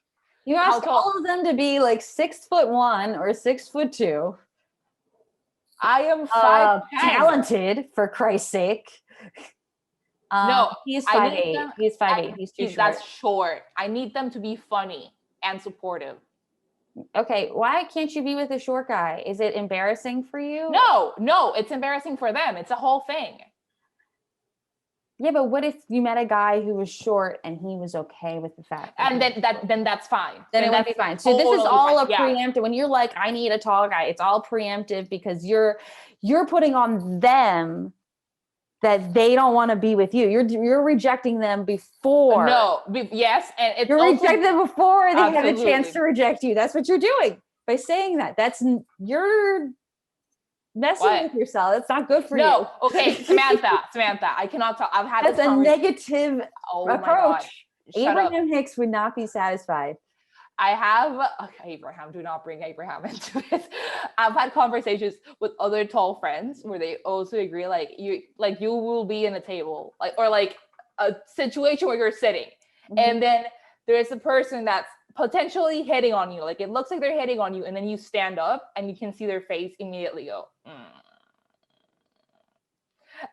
You ask all of them to be like 6'1" or 6'2".
I am 5'10".
Talented, for Christ's sake.
No,
he's 5'8". He's 5'8". He's too short.
That's short. I need them to be funny and supportive.
Okay, why can't you be with a short guy? Is it embarrassing for you?
No, it's embarrassing for them. It's a whole thing.
Yeah, but what if you met a guy who was short and he was okay with the fact that
And then that's fine.
then it would be fine. So this is
totally
all
fine.
a preemptive. When you're like, I need a tall guy, it's all preemptive because you're putting on them that they don't want to be with you. You're rejecting them before.
No, yes, and it's
you're rejecting them before they have a chance to reject you. That's what you're doing by saying that. You're messing with yourself. It's not good for you.
No, okay, Samantha, I cannot talk. I've had
that's a negative approach. Abraham Hicks would not be satisfied.
I have Abraham. Do not bring Abraham into this. I've had conversations with other tall friends where they also agree, like you will be in a table, or a situation where you're sitting, and then there's a person that's potentially hitting on you. Like it looks like they're hitting on you, and then you stand up and you can see their face immediately go.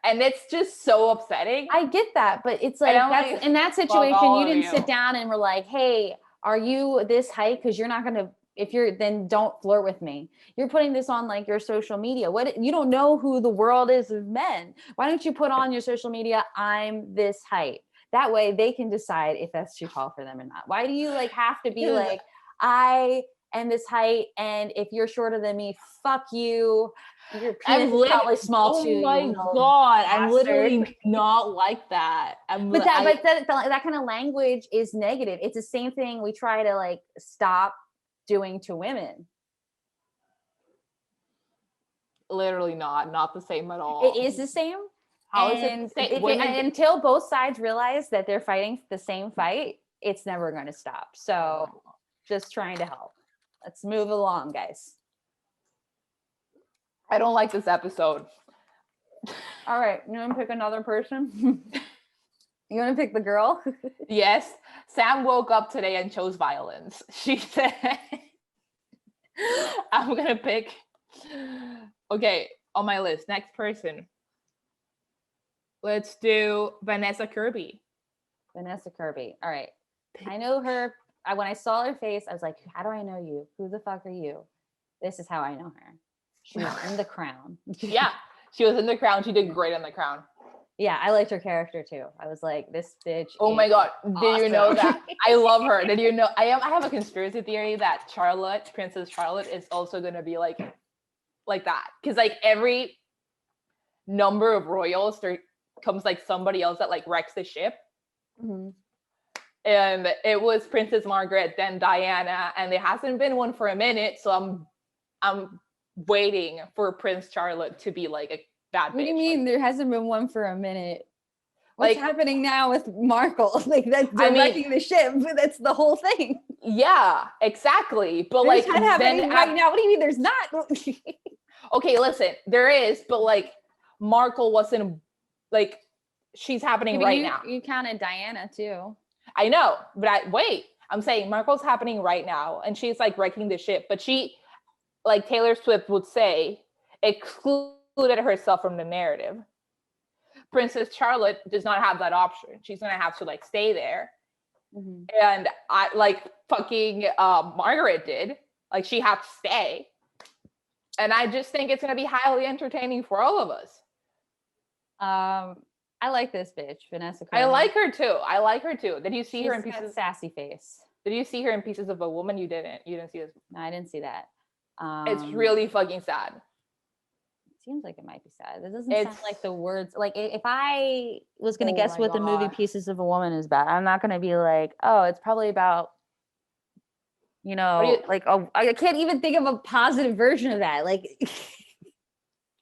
And it's just so upsetting.
I get that, but it's like in that situation, you didn't sit down and were like, hey, are you this height? Because you're not going to, then don't flirt with me. You're putting this on like your social media. You don't know who the world is of men. Why don't you put on your social media, I'm this height? That way they can decide if that's too tall for them or not. Why do you have to be like, I am this height, and if you're shorter than me, fuck you. Your penis is probably small too.
Oh my God, I'm literally not like that.
That kind of language is negative. It's the same thing we try to stop doing to women.
Literally not the same at all.
It is the same.
How is it the same?
Until both sides realize that they're fighting the same fight, it's never going to stop. So just trying to help. Let's move along, guys.
I don't like this episode.
All right. You want to pick another person? You want to pick the girl?
Yes. Sam woke up today and chose violence. She said, I'm going to pick. Okay. On my list. Next person. Let's do Vanessa Kirby.
Vanessa Kirby. All right. I know her. When I saw her face, I was like, how do I know you? Who the fuck are you? This is how I know her. She was in The Crown.
Yeah, she was in The Crown. She did great in The Crown.
Yeah, I liked her character too. I was like, this bitch.
Oh my God. Did you know that? I love her. Did you know? I have a conspiracy theory that Princess Charlotte is also going to be like that. Because every number of royals, there comes somebody else that wrecks the ship.
Mm-hmm.
And it was Princess Margaret, then Diana, and there hasn't been one for a minute. So I'm waiting for Prince Charlotte to be a bad bitch.
What do you mean there hasn't been one for a minute? What's happening now with Markle? That's wrecking the ship. That's the whole thing.
Yeah, exactly. But
there's not happening right now. What do you mean there's not?
Okay, listen, there is, but Markle wasn't she's happening right now.
You counted Diana too.
I know, but I'm saying Markle's happening right now, and she's wrecking the ship, but she, Taylor Swift would say, excluded herself from the narrative. Princess Charlotte does not have that option. She's gonna have to stay there. Mm-hmm. And I fucking Margaret did. She had to stay. And I just think it's gonna be highly entertaining for all of us.
I like this bitch, Vanessa Kirby.
I like her too. Did you see her in Pieces of
Sassy Face?
Did you see her in Pieces of a Woman? You didn't see this?
No, I didn't see that.
It's really fucking sad.
It seems like it might be sad. It doesn't sound like the words. If I was gonna guess what the movie Pieces of a Woman is about, I'm not gonna be like, oh, it's probably about, I can't even think of a positive version of that.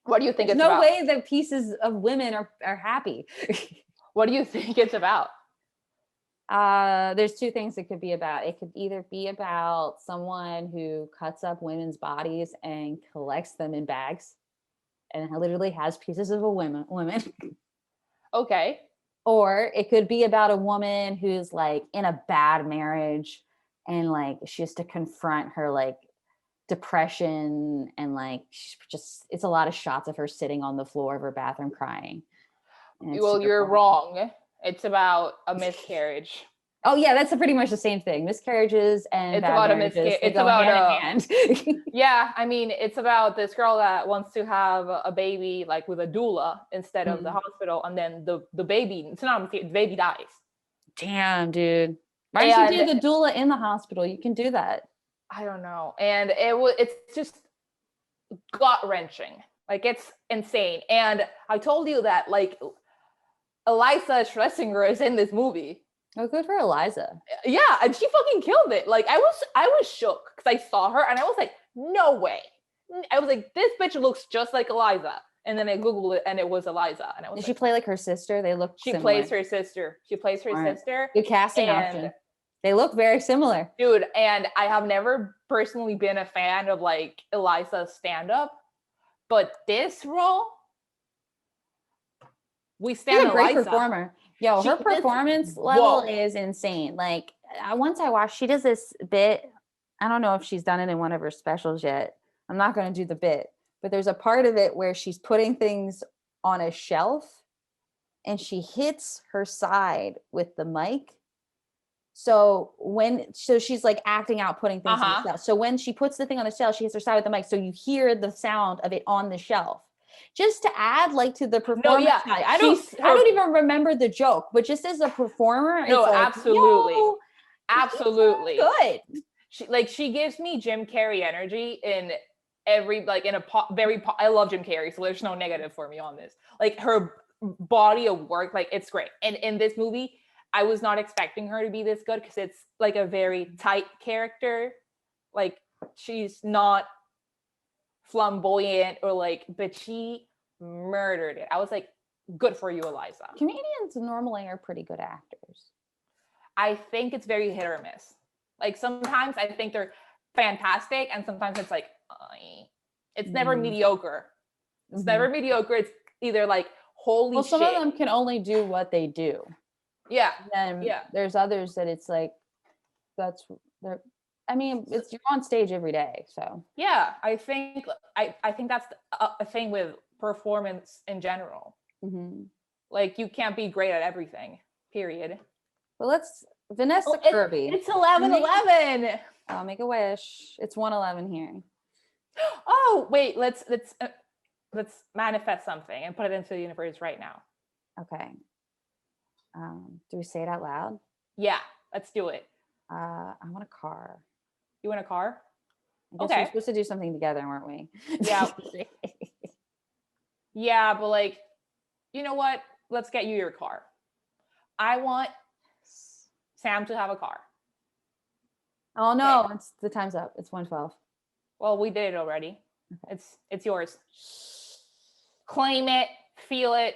What do you think it's
about?
No
way that pieces of women are happy.
What do you think it's about?
There's two things it could be about. It could either be about someone who cuts up women's bodies and collects them in bags and literally has pieces of a women.
Okay.
Or it could be about a woman who's in a bad marriage and she has to confront her depression and it's a lot of shots of her sitting on the floor of her bathroom crying.
Well, you're wrong. It's about a miscarriage.
Oh yeah, that's pretty much the same thing. Miscarriages and
It's
bad
about a
marriages, they
it's
go
about
hand in hand.
yeah, I mean, it's about this girl that wants to have a baby like with a doula instead of the
Mm.
hospital, and then the baby, it's not a mistake, the baby dies.
Damn, dude. Why don't you do
And
the doula in the hospital? You can do that.
I don't know. And it's just gut wrenching. Like it's insane. And I told you that like Eliza Schlesinger is in this movie.
Oh, good for Eliza.
Yeah, and she fucking killed it. Like I was shook because I saw her and I was like, no way. I was like, this bitch looks just like Eliza. And then I googled it and it was Eliza. And I was
Did
like,
she play like her sister? They look
she
similar.
plays her sister. She plays her
Smart.
sister.
Good casting option. They look very similar.
Dude, and I have never personally been a fan of like Eliza's stand-up, but this role, we stand
She's a great
Eliza.
performer. Yo, her performance level is insane. Like once I watched, she does this bit. I don't know if she's done it in one of her specials yet. I'm not going to do the bit, but there's a part of it where she's putting things on a shelf and she hits her side with the mic. So she's like acting out, putting things on the shelf. So when she puts the thing on the shelf, she hits her side with the mic. So you hear the sound of it on the shelf. Just to add like to the performance. No, yeah. I don't even remember the joke, but just as a performer,
no,
it's like,
absolutely.
Yo,
absolutely
good.
She gives me Jim Carrey energy in every like in a I love Jim Carrey, so there's no negative for me on this. Like her body of work, like it's great. And in this movie, I was not expecting her to be this good because it's like a very tight character. Like she's not flamboyant or like, but she murdered it. I was like, good for you, Eliza.
Comedians normally are pretty good actors.
I think it's very hit or miss. Like sometimes I think they're fantastic and sometimes it's like, it's never mediocre. It's never mediocre. It's either like, holy shit.
Some of them can only do what they do.
Yeah.
Then there's others that it's like, you're on stage every day. So
yeah, I think that's a thing with performance in general. Mm-hmm. Like you can't be great at everything, period.
Well, Vanessa Kirby.
It's 11:11.
I'll make a wish. It's 1:11 here.
Oh, wait, let's manifest something and put it into the universe right now.
Okay. Do we say it out loud?
Yeah, let's do it.
I want a car.
You want a car?
I guess we're supposed to do something together, weren't we?
Yeah. Yeah, but like, you know what? Let's get you your car. I want Sam to have a car.
Oh no, the time's up. It's 1:12.
Well, we did it already. Okay. It's yours. Claim it, feel it.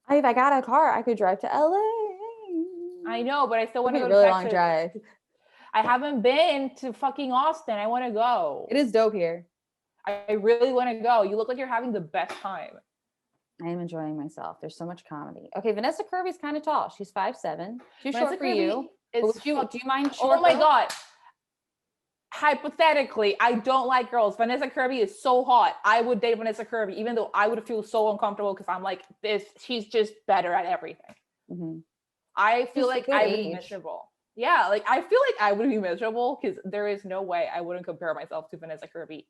If I got a car, I could drive to LA.
I know, but I still want to go
to Texas.
Long drive. I haven't been to fucking Austin. I want to go.
It is dope here.
I really want to go. You look like you're having the best time.
I am enjoying myself. There's so much comedy. Okay, Vanessa Kirby's kind of tall. She's 5'7". Too short for you. Do you mind short?
Oh my God. Hypothetically, I don't like girls. Vanessa Kirby is so hot. I would date Vanessa Kirby, even though I would feel so uncomfortable because I'm like, she's just better at everything. Mm-hmm. I feel like I would be miserable. Yeah, like I feel like I would be miserable because there is no way I wouldn't compare myself to Vanessa Kirby.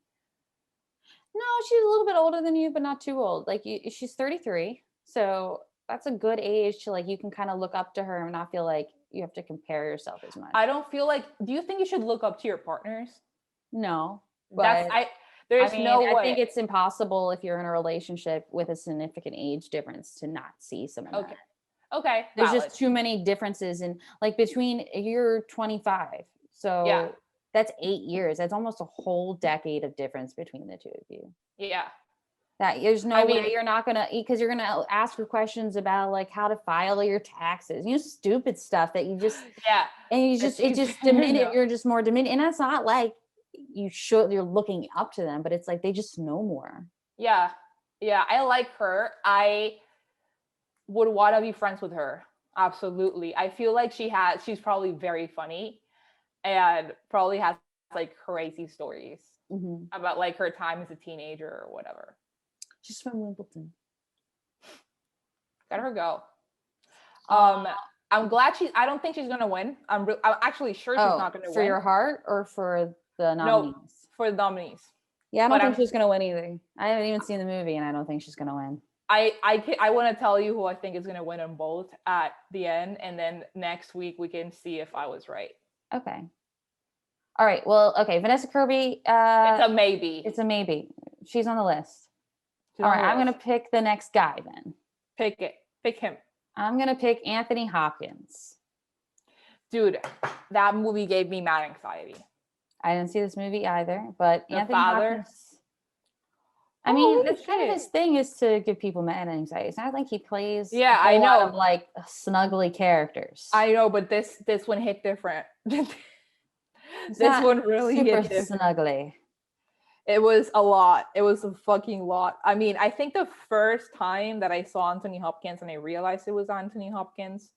No, she's a little bit older than you, but not too old. Like she's 33. So that's a good age to like, you can kind of look up to her and not feel like you have to compare yourself as much.
I don't feel like, do you think you should look up to your partners?
No. But
there's no way.
I think it's impossible if you're in a relationship with a significant age difference to not see some of that.
Okay.
There's just too many differences in like between you're 25. So yeah. That's 8 years. That's almost a whole decade of difference between the two of you.
Yeah.
That there's no way you're not going to, because you're going to ask her questions about like how to file your taxes, stupid stuff that you just, and it just diminish, you're just more diminished. And that's not like you're looking up to them, but it's like, they just know more.
Yeah. Yeah. I like her. I would want to be friends with her. Absolutely. I feel like she's probably very funny and probably has like crazy stories about like her time as a teenager or whatever.
She's from Wimbledon.
Let her go. I'm glad I don't think she's gonna win. I'm actually sure she's not gonna
for
win.
your heart or for the nominees?
No, for the nominees.
Yeah, I don't think she's gonna win either. I haven't even seen the movie, and I don't think she's gonna win.
I want to tell you who I think is gonna win on both at the end, and then next week we can see if I was right.
Okay. All right. Well, okay. Vanessa Kirby.
It's a maybe.
It's a maybe. She's on the list.
She's
All
on
right.
the
I'm gonna
list.
pick the next guy then.
Pick him.
I'm gonna pick Anthony Hopkins.
Dude, that movie gave me mad anxiety.
I didn't see this movie either, but
The
Anthony
Father.
Hopkins. I mean,
Holy
that's kind of
shit.
his thing is to give people mad anxiety. It's not like he plays
Yeah,
a whole
I
lot
know.
of like snuggly characters.
I know, but this one hit different.
It's
This
not
one really
super
hit different.
snuggly.
It was a lot. It was a fucking lot. I mean, I think the first time that I saw Anthony Hopkins and I realized it was Anthony Hopkins.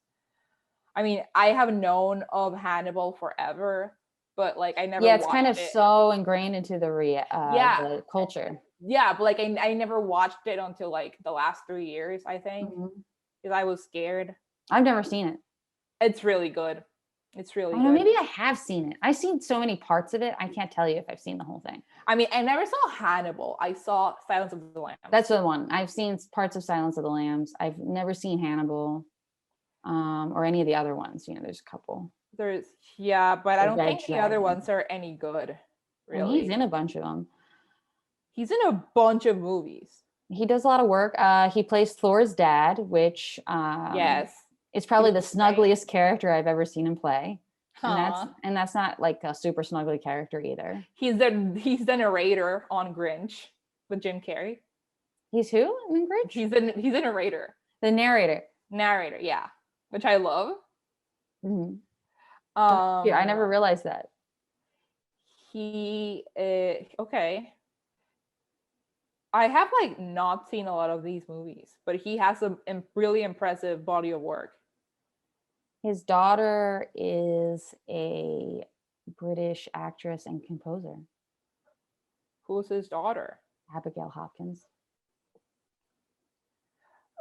I mean, I have known of Hannibal forever, but like I never.
Yeah, it's kind of
watched it.
so ingrained into the culture.
Yeah, but like I never watched it until like the last 3 years, I think, because I was scared.
I've never seen it.
It's really good. It's really good.
No, maybe I have seen it. I've seen so many parts of it. I can't tell you if I've seen the whole thing.
I mean, I never saw Hannibal. I saw Silence of the Lambs.
That's the one. I've seen parts of Silence of the Lambs. I've never seen Hannibal, or any of the other ones. You know, there's a couple.
But I don't think the other ones are any good. Really,
and he's in a bunch of them.
He's in a bunch of movies.
He does a lot of work. He plays Thor's dad, which
yes,
is probably the snuggliest character I've ever seen him play.
Huh.
And that's not like a super snuggly character either.
He's the narrator on Grinch with Jim Carrey.
He's who in Grinch?
He's a narrator.
The narrator.
Narrator, yeah, which I love.
Mm-hmm. I never realized that.
He okay. I have like not seen a lot of these movies, but he has a really impressive body of work.
His daughter is a British actress and composer.
Who's his daughter?
Abigail Hopkins.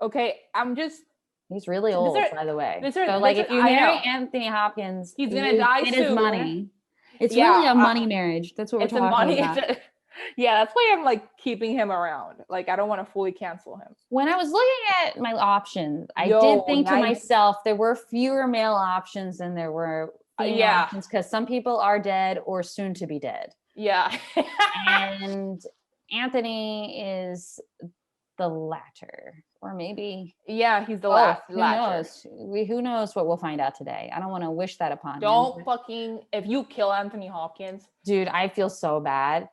Okay,
He's really old, by the way. If you
I
marry
know.
Anthony Hopkins,
he's gonna die soon.
His money. It's really a money marriage. That's what we're talking about.
Yeah, that's why I'm like keeping him around. Like I don't want to fully cancel him.
When I was looking at my options, I did think to myself there were fewer male options than there were female options because some people are dead or soon to be dead.
Yeah.
And Anthony is the latter, or maybe
he's the latter.
Who knows what we'll find out today. I don't want to wish that upon
him. If you kill Anthony Hopkins,
dude, I feel so bad.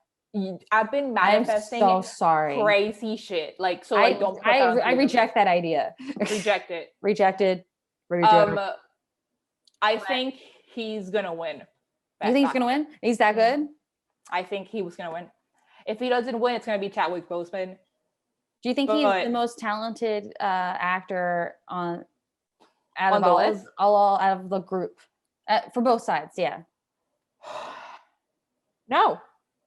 I've been manifesting
I'm so sorry.
Crazy shit. Like so I don't
I reject that idea.
Reject it.
Rejected.
I think he's gonna win.
You think he's gonna win? He's that good?
I think he was gonna win. If he doesn't win, it's gonna be Chadwick Boseman.
Do you think he's the most talented actor out of the group for both sides? Yeah.
No.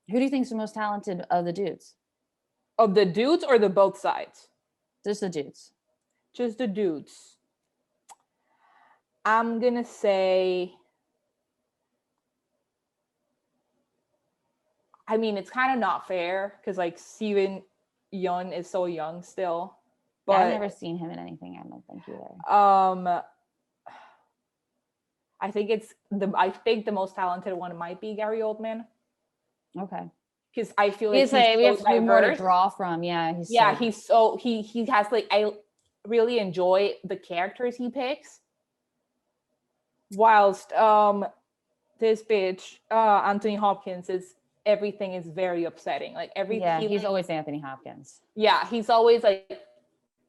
Who do you think is the most talented of the dudes?
Of the dudes or the both sides?
Just the dudes.
Just the dudes. I'm gonna say. I mean, it's kind of not fair because like Steven Yeun is so young still. But
I've never seen him in anything. I don't think either.
I think the most talented one might be Gary Oldman.
Okay.
Because I feel
like we have to more to draw from. Yeah. He has like I really enjoy the characters he picks. Whilst this bitch, Anthony Hopkins everything is very upsetting. Like he's always Anthony Hopkins.
Yeah, he's always like,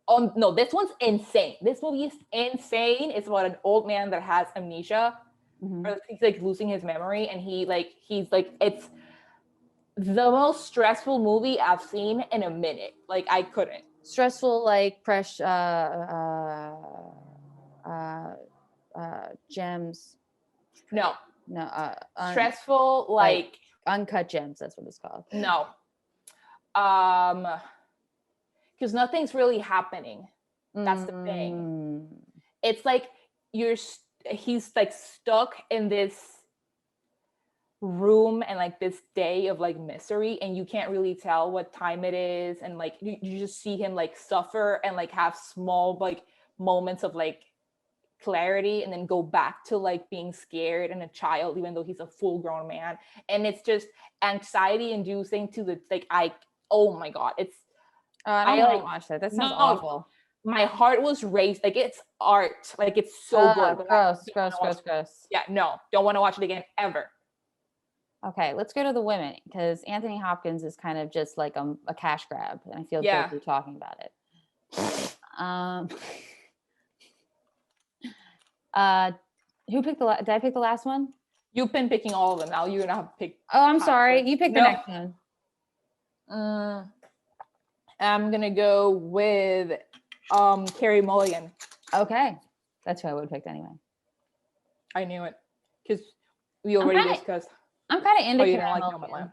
oh no, this one's insane. This movie is insane. It's about an old man that has amnesia, or he's like losing his memory, and he's like it's the most stressful movie I've seen in a minute. Like I couldn't.
Stressful, like gems.
No. Stressful, like
uncut gems. That's what it's called.
No. Because nothing's really happening. That's the thing. It's like he's like stuck in this room and like this day of like misery, and you can't really tell what time it is, and like you just see him like suffer and like have small like moments of like clarity, and then go back to like being scared and a child even though he's a full grown man. And it's just anxiety inducing to the like oh my god, it's
I don't want to watch that. That sounds awful.
My heart was raised. Like, it's art, like it's so good.
Gross.
Yeah, no, don't want to watch it again ever.
Okay, let's go to the women, because Anthony Hopkins is kind of just like a cash grab, and I feel guilty talking about it. Who picked did I pick the last one?
You've been picking all of them. Now you're gonna have to pick.
Oh, I'm sorry. You picked the next one.
I'm gonna go with Carey Mulligan.
Okay, that's who I would have picked anyway.
I knew it because we already discussed.
I'm kind of into Carey Mulligan.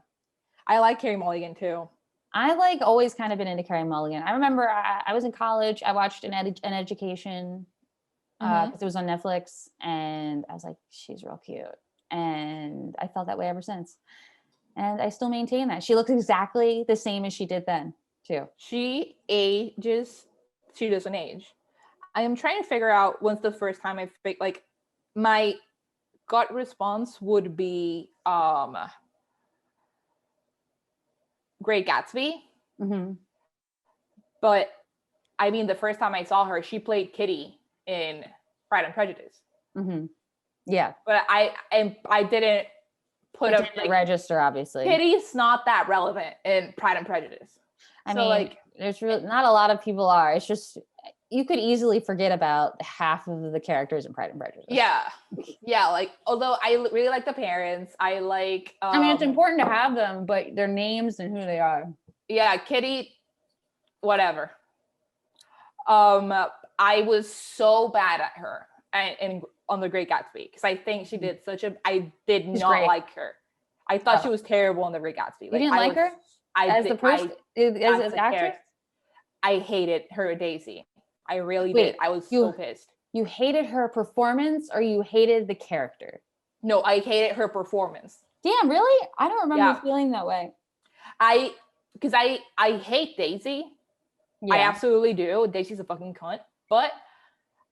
I like Carey Mulligan too.
I like always kind of been into Carey Mulligan. I remember I was in college. I watched an education because it was on Netflix, and I was like, she's real cute, and I felt that way ever since. And I still maintain that she looks exactly the same as she did then too.
She ages. She doesn't age. I am trying to figure out when's the first time I picked, like, my gut response would be Great Gatsby. But I mean, the first time I saw her, she played Kitty in Pride and Prejudice.
Yeah,
but I didn't put
up like register. Obviously,
Kitty's not that relevant in Pride and Prejudice.
I mean, like, there's really not a lot of people are. It's just you could easily forget about half of the characters in Pride and Prejudice.
Yeah. Like, although I really like the parents, I like.
I mean, it's important to have them, but their names and who they are.
Yeah, Kitty, whatever. I was so bad at her on The Great Gatsby because I think she did I did not like her. I thought she was terrible in The Great Gatsby.
You didn't like her as the person, as an actress?
I hated her Daisy. I really did. I was so pissed.
You hated her performance, or you hated the character?
No, I hated her performance.
Damn, really? I don't remember feeling that way.
Because I hate Daisy. Yeah. I absolutely do. Daisy's a fucking cunt. But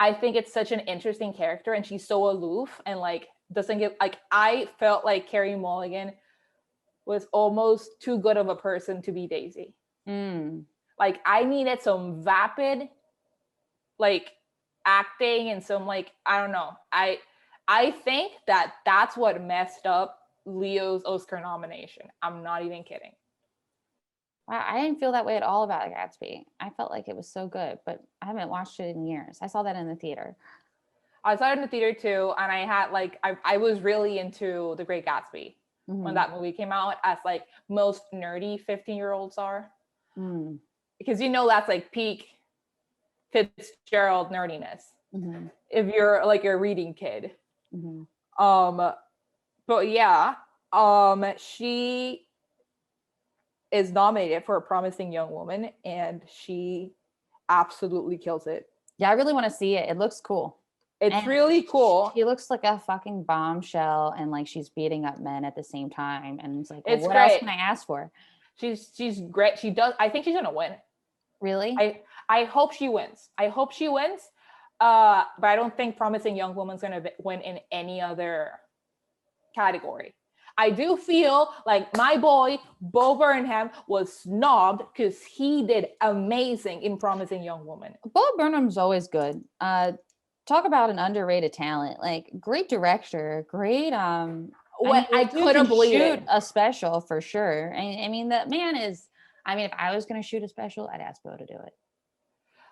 I think it's such an interesting character, and she's so aloof and like doesn't give like. I felt like Carey Mulligan was almost too good of a person to be Daisy. Like, I needed some vapid, like, acting and some like, I don't know. I think that's what messed up Leo's Oscar nomination. I'm not even kidding.
Wow, I didn't feel that way at all about Gatsby. I felt like it was so good, but I haven't watched it in years. I saw that in the theater.
I saw it in the theater too, and I had like I was really into The Great Gatsby when that movie came out, as like most nerdy 15-year-olds are. Because that's like peak Fitzgerald nerdiness. If you're like a reading kid. But yeah, she is nominated for A Promising Young Woman, and she absolutely kills it.
Yeah, I really want to see it. It looks cool.
It's really cool.
She looks like a fucking bombshell, and like she's beating up men at the same time. And it's like, well, what else can I ask for?
She's great. She does. I think she's gonna win.
Really?
I hope she wins. But I don't think Promising Young Woman's gonna win in any other category. I do feel like my boy Bo Burnham was snubbed because he did amazing in Promising Young Woman.
Bo Burnham's always good. Talk about an underrated talent. Like, great director, great. I couldn't believe it. A special for sure. I mean, that man is. I mean, if I was gonna shoot a special, I'd ask Bo to do it.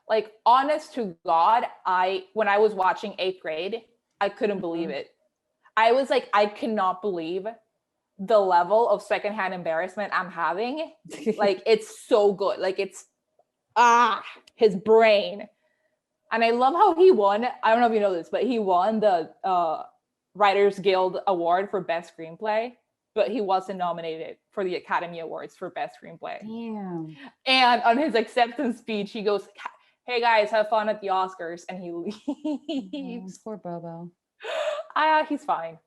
Like, honest to God, when I was watching 8th grade, I couldn't believe it. I was like, I cannot believe the level of secondhand embarrassment I'm having. Like, it's so good. Like, it's his brain. And I love how he won. I don't know if you know this, but he won the Writers Guild Award for Best Screenplay, but he wasn't nominated for the Academy Awards for Best Screenplay.
Damn.
And on his acceptance speech, he goes, hey guys, have fun at the Oscars, and he
Oh,
leaves.
poor Bobo.
He's fine.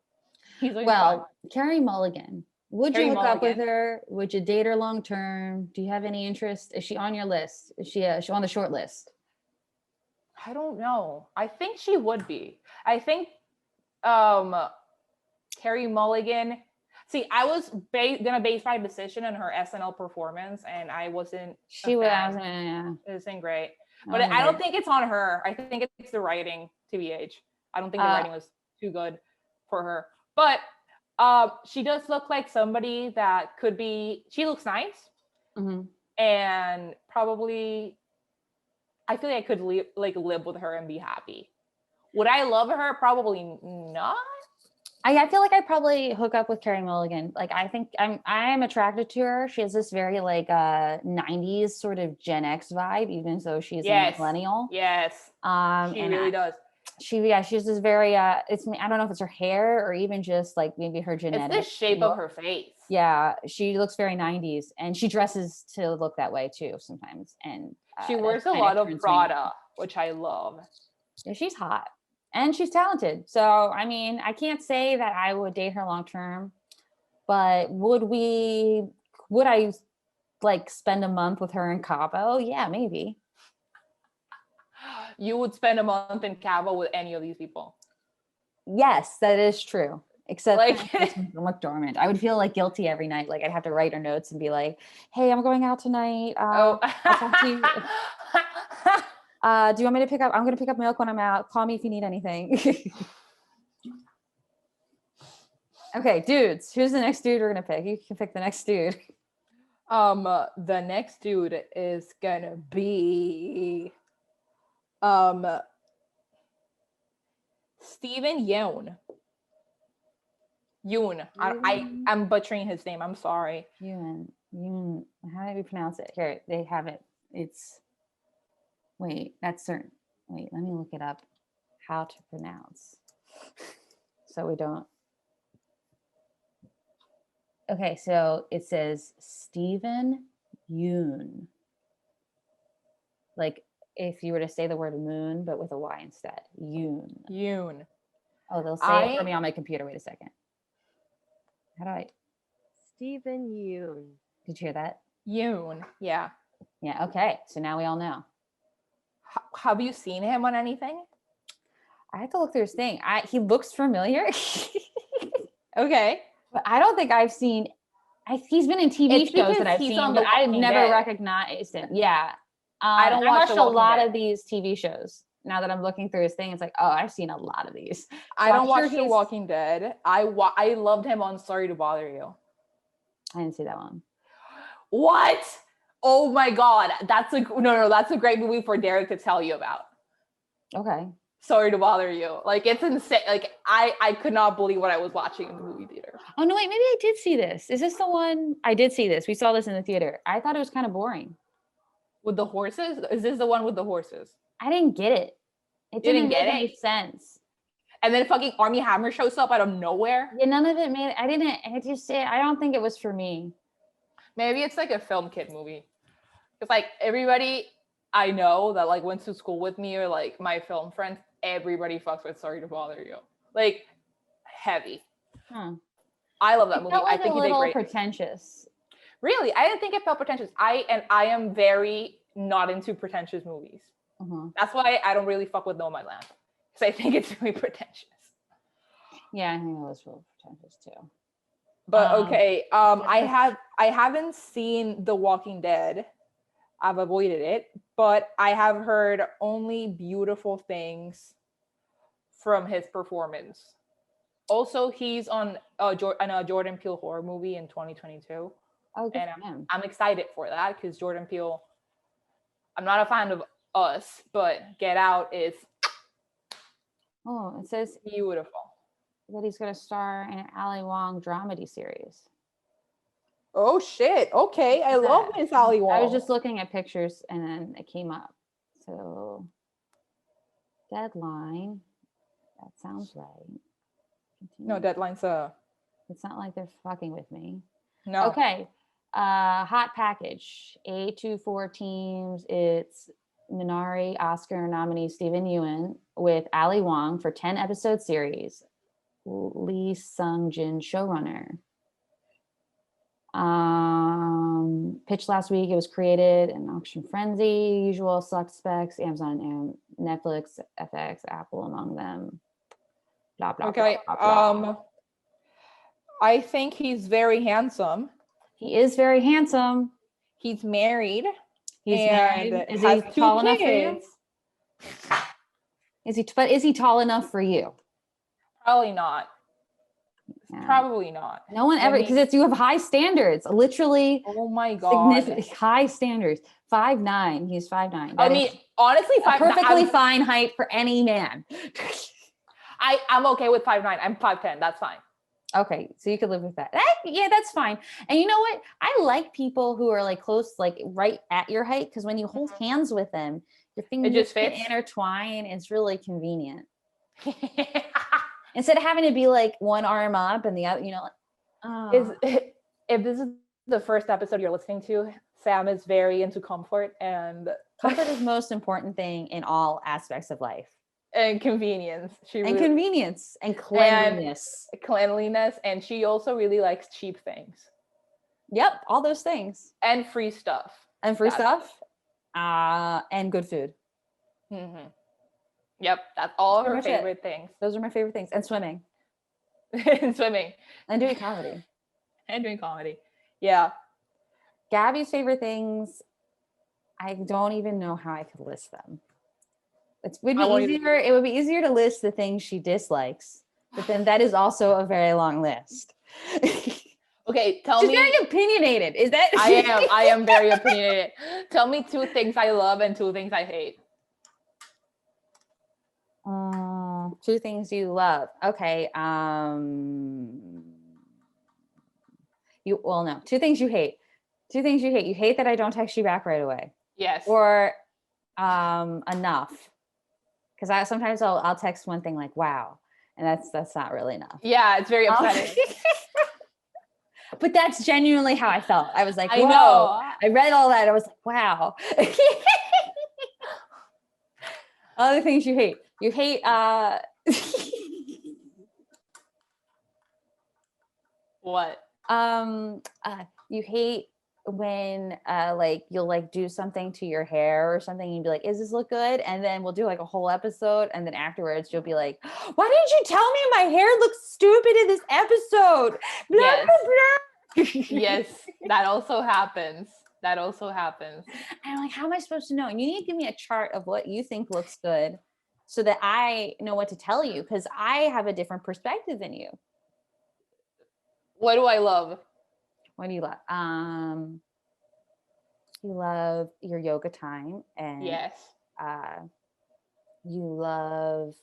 He's doing
Well,
fine.
Carrie Mulligan. Would
Carey
you hook up with
Mulligan.
her? Would you date her long term? Do you have any interest? Is she on your list? Is she on the short list?
I don't know. I think she would be. I think Carey Mulligan. See, I was gonna base my decision on her SNL performance, and I wasn't.
She was.
It wasn't great, but I don't think it's on her. I think it's the writing. TBH, I don't think the writing was too good for her. But she does look like somebody that could be. She looks nice, and probably. I feel like I could live with her and be happy. Would I love her? Probably not.
I feel like I'd probably hook up with Carey Mulligan. Like, I think I am attracted to her. She has this very like 90s sort of Gen X vibe, even though she's a millennial.
Yes. She really does.
She's this very I don't know if it's her hair or even just like maybe her genetics.
It's the shape of her face.
Yeah, she looks very 90s, and she dresses to look that way too sometimes. And
she wears a lot of Prada, which I love.
Yeah, she's hot. And she's talented. So, I mean, I can't say that I would date her long term, but would I like spend a month with her in Cabo? Yeah, maybe.
You would spend a month in Cabo with any of these people?
Yes, that is true. Except like McDormand. I would feel like guilty every night. Like I'd have to write her notes and be like, hey, I'm going out tonight. I'll talk to you. Do you want me to pick up? I'm going to pick up milk when I'm out. Call me if you need anything. Okay, dudes. Who's the next dude we're going to pick? You can pick the next dude.
The next dude is going to be Steven Yeun. I'm butchering his name. I'm sorry.
Yeun. How do we pronounce it? Here, they have it. It's wait, that's certain. Wait, let me look it up. How to pronounce. So we don't. Okay, so it says Steven Yeun. Like if you were to say the word moon, but with a Y instead. Yoon. Oh, they'll say it for me on my computer. Wait a second. How do I?
Steven Yeun.
Did you hear that?
Yoon. Yeah.
Yeah. Okay. So now we all know.
Have you seen him on anything?
I have to look through his thing. He looks familiar.
Okay.
But I don't think I've seen. He's been in TV shows that I've seen, but I've never recognized him. Yeah. I watched a lot of these TV shows. Now that I'm looking through his thing, it's like, oh, I've seen a lot of these. So
I don't watch The Walking Dead. I loved him on Sorry to Bother You.
I didn't see that one.
What? Oh my God. That's a great movie for Derek to tell you about.
Okay.
Sorry to Bother You. Like, it's insane. Like, I could not believe what I was watching in the movie theater.
Oh, no, wait, maybe I did see this. Is this the one? I did see this. We saw this in the theater. I thought it was kind of boring.
With the horses? Is this the one with the horses?
I didn't get it. It didn't make any sense.
And then fucking Armie Hammer shows up out of nowhere.
Yeah, none of it made. I don't think it was for me.
Maybe it's like a film kid movie. It's like everybody I know that like went to school with me or like my film friends, everybody fucks with Sorry to Bother You. Like heavy. I love that movie. I think
a little pretentious.
Really? I didn't think it felt pretentious. I am very not into pretentious movies. That's why I don't really fuck with Nomadland. Because I think it's really pretentious.
Yeah, I think it was really pretentious too.
But okay. I haven't seen The Walking Dead. I've avoided it, but I have heard only beautiful things from his performance. Also, he's on a Jordan Peele horror movie in 2022.
Oh, good
and
for him.
I'm excited for that because Jordan Peele, I'm not a fan of Us, but Get Out is
it says
beautiful.
That he's going to star in an Ali Wong dramedy series.
Oh shit. Okay. I love Miss Ali Wong.
I was just looking at pictures and then it came up. So Deadline. That sounds right. Continue.
No, Deadline's
it's not like they're fucking with me.
No.
Okay. Hot package. A24 teams. It's Minari Oscar nominee Stephen Ewan with Ali Wong for 10 episode series. Lee Sung-jin showrunner. Pitched last week. It was created in Auction Frenzy, Usual Suspects, Amazon, and Netflix, FX, Apple among them. Blah, blah,
Okay.
blah, blah, blah.
I think he's very handsome.
He is very handsome.
He's married.
He's
and
married. Is
has
he
two
tall enough
kids.
for you? Is he tall enough for you?
Probably not.
Yeah.
Probably not.
No one ever, because you have high standards, literally.
Oh my God.
High standards. 5'9". He's 5'9".
I mean, honestly,
perfectly fine height for any man.
I'm okay with 5'9". I'm 5'10". That's fine.
Okay, so you could live with that. Yeah, that's fine. And you know what? I like people who are like close, like right at your height, because when you hold hands with them, your fingers
just
can
fits.
intertwine. It's really convenient. Instead of having to be like one arm up and the other,
If this is the first episode you're listening to, Sam is very into comfort, and
comfort is the most important thing in all aspects of life.
And convenience.
Convenience and cleanliness.
And she also really likes cheap things.
Yep, all those things.
And free stuff.
And good food.
Mm-hmm. Yep, that's all her favorite things.
Those are my favorite things. And swimming.
And swimming.
And doing comedy.
Yeah.
Gabby's favorite things, I don't even know how I could list them. It would be easier to list the things she dislikes, but then that is also a very long list.
Okay,
She's very opinionated. Is that?
I am very opinionated. Tell me 2 things I love and 2 things I hate.
2 things you love. Okay. 2 things you hate. 2 things you hate. You hate that I don't text you back right away.
Yes.
Or enough. Because sometimes I'll text one thing like wow, and that's not really enough.
Yeah, it's very upsetting.
But that's genuinely how I felt. I was like, whoa.
I know.
I read all that. I was like, wow. Other things you hate. You hate
what?
You hate when like you'll like do something to your hair or something and you'd be like, is this look good? And then we'll do like a whole episode, and then afterwards you'll be like, why didn't you tell me my hair looks stupid in this episode?
Yes. Yes, that also happens. And
I'm like, how am I supposed to know? And you need to give me a chart of what you think looks good so that I know what to tell you, because I have a different perspective than you.
What do I love?
What do you love? You love your yoga time, and
yes,
you love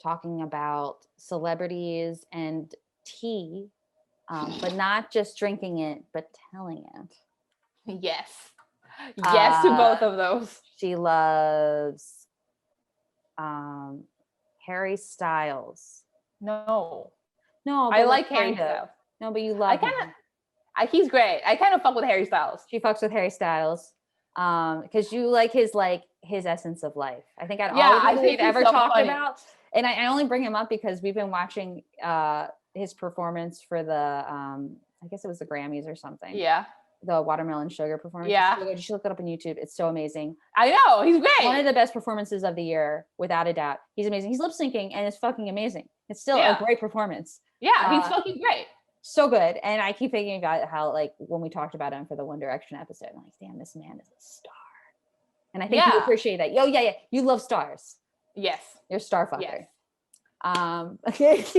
talking about celebrities and tea, but not just drinking it, but telling it.
Yes to both of those.
She loves Harry Styles.
No,
I
like Harry Styles.
No, but you love him.
He's great. I kind of fuck with Harry Styles.
She fucks with Harry Styles because you like his essence of life. I think all we've ever talked about, and I only bring him up because we've been watching his performance for the I guess it was the Grammys or something.
Yeah.
The Watermelon Sugar performance.
Yeah.
You should look it up on YouTube. It's so amazing.
I know. He's great.
One of the best performances of the year, without a doubt. He's amazing. He's lip syncing and it's fucking amazing. It's still a great performance.
Yeah, he's fucking great.
So good. And I keep thinking about how, like, when we talked about him for the One Direction episode, I'm like, damn, this man is a star. And I think you appreciate that. Yeah. You love stars.
Yes.
You're a star fucker.
Yes.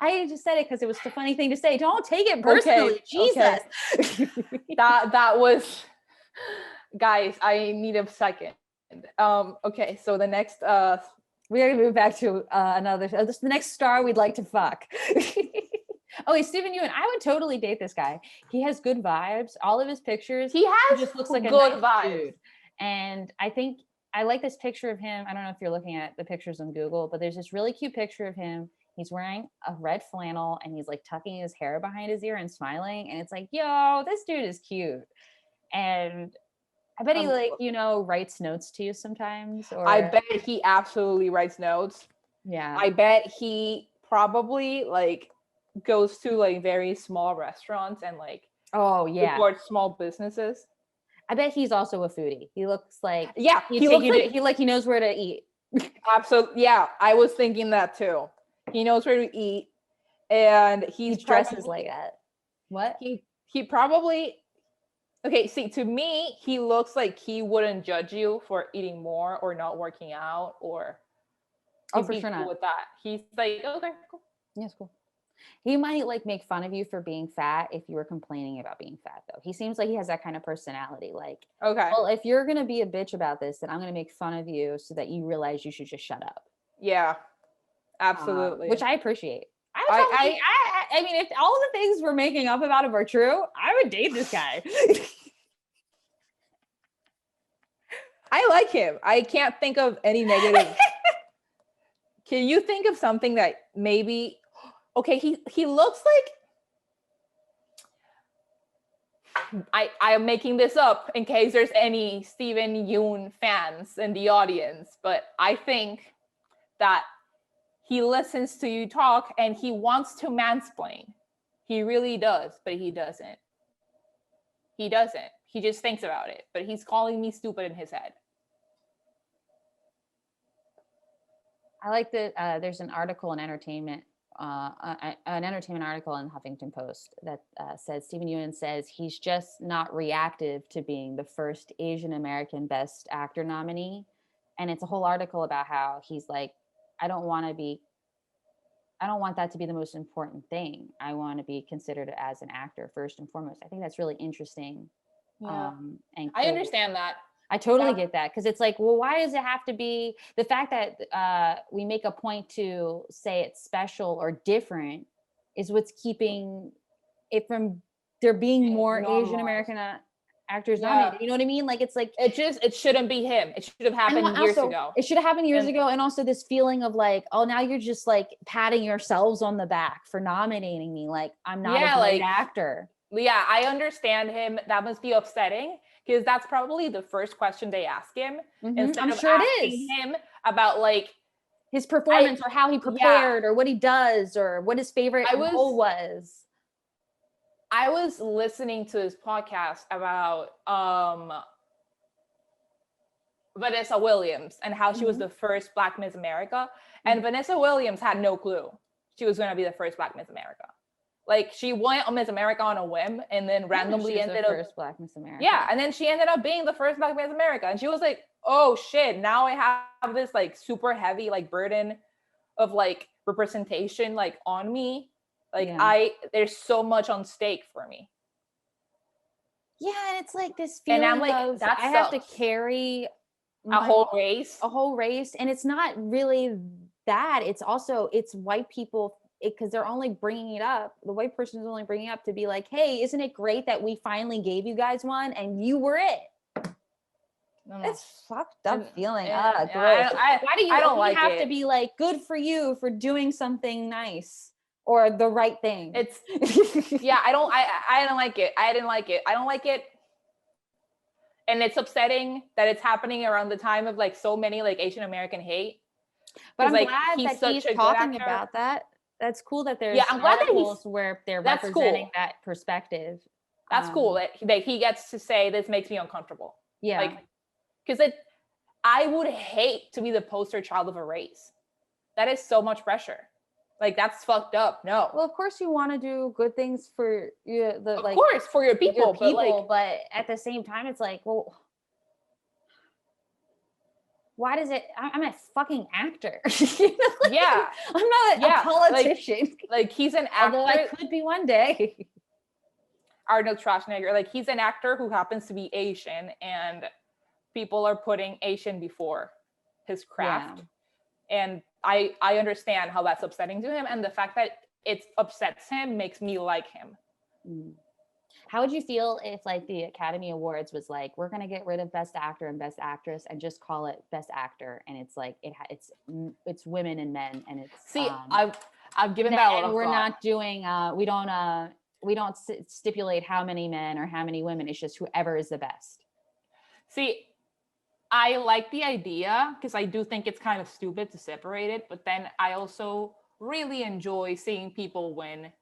I just said it because it was the funny thing to say. Don't take it personally. Okay. Jesus.
Okay. that was, guys, I need a second. Okay, so the next
we gotta move back to the next star we'd like to fuck. Okay, Stephen Ewan, I would totally date this guy. He has good vibes. All of his pictures,
he
just looks like a
good
nice dude. And I think I like this picture of him. I don't know if you're looking at the pictures on Google, but there's this really cute picture of him. He's wearing a red flannel and he's like tucking his hair behind his ear and smiling. And it's like, yo, this dude is cute. And I bet he like, you know, writes notes to you sometimes. Or
I bet he absolutely writes notes.
yeah.
I bet he probably like goes to like very small restaurants and like supports small businesses.
I bet he's also a foodie. He looks like he knows where to eat.
Absolutely. Yeah, I was thinking that too. He knows where to eat, and he
dresses like that. What?
He probably okay. See, to me, he looks like he wouldn't judge you for eating more or not working out, or
for sure not
with that. He's like, okay, cool.
Yeah, it's cool. He might like make fun of you for being fat if you were complaining about being fat, though. He seems like he has that kind of personality. Like,
okay,
well, if you're gonna be a bitch about this, then I'm gonna make fun of you so that you realize you should just shut up.
Yeah, absolutely.
Which I appreciate. I mean, if all the things we're making up about him are true, I would date this guy.
I like him. I can't think of any negative. Can you think of something that maybe? Okay, he looks like. I am making this up in case there's any Steven Yeun fans in the audience, but I think that he listens to you talk and he wants to mansplain. He really does, but he doesn't. He doesn't. He just thinks about it, but he's calling me stupid in his head.
I like that there's an article in entertainment, an entertainment article in Huffington Post that says Steven Yeun says he's just not reactive to being the first Asian American Best Actor nominee. And it's a whole article about how he's like, I don't want that to be the most important thing. I want to be considered as an actor first and foremost. I think that's really interesting.
Yeah.
And
I understand that.
I totally get that, because it's like, well, why does it have to be the fact that we make a point to say it's special or different is what's keeping it from there being more Asian American actors nominated. You know what I mean? Like, it's like
it shouldn't be him. It should have happened years ago.
It should have happened years ago. And also this feeling of like, oh, now you're just like patting yourselves on the back for nominating me. Like, I'm not a great actor.
Yeah, I understand him. That must be upsetting, because that's probably the first question they ask him. Instead
I'm
of
sure
asking him about like
his performance or how he prepared or what he does or what his favorite role was.
I was listening to his podcast about Vanessa Williams and how she was the first Black Miss America. And Vanessa Williams had no clue she was going to be the first Black Miss America. Like, she went on Miss America on a whim and then randomly ended up
first Black Miss America.
Yeah, and then she ended up being the first Black Miss America. And she was like, oh shit, now I have this like super heavy like burden of like representation like on me. Like there's so much on stake for me.
Yeah, and it's like this feeling
and I'm like,
of I have to carry
a whole race.
And it's not really that. It's also, it's white people, because they're only bringing it up. The white person is only bringing it up to be like, hey, isn't it great that we finally gave you guys one and you were it? It's fucked up feeling. Gross. Why do you have to be like, good for you for doing something nice or the right thing?
It's I don't like it. I didn't like it. I don't like it. And it's upsetting that it's happening around the time of like so many like Asian American hate.
But I'm glad that he's talking about that. That's cool that there's articles where they're representing that perspective.
That's cool that he gets to say, this makes me uncomfortable.
Yeah.
Like, because I would hate to be the poster child of a race. That is so much pressure. Like, that's fucked up. No.
Well, of course you want to do good things for you. Of
course, for your people.
But at the same time, it's like, well, why does it? I'm a fucking actor.
Yeah.
I'm not a politician.
Like he's an actor.
Although I could be one day.
Arnold Schwarzenegger. Like, he's an actor who happens to be Asian, and people are putting Asian before his craft. Yeah. And I understand how that's upsetting to him. And the fact that it upsets him makes me like him.
How would you feel if like the Academy Awards was like, we're going to get rid of Best Actor and Best Actress and just call it Best Actor? And it's like, it's women and men. And it's,
I've given that a lot of
we're
thought.
not doing, we don't stipulate how many men or how many women. It's just whoever is the best.
See, I like the idea because I do think it's kind of stupid to separate it, but then I also really enjoy seeing people win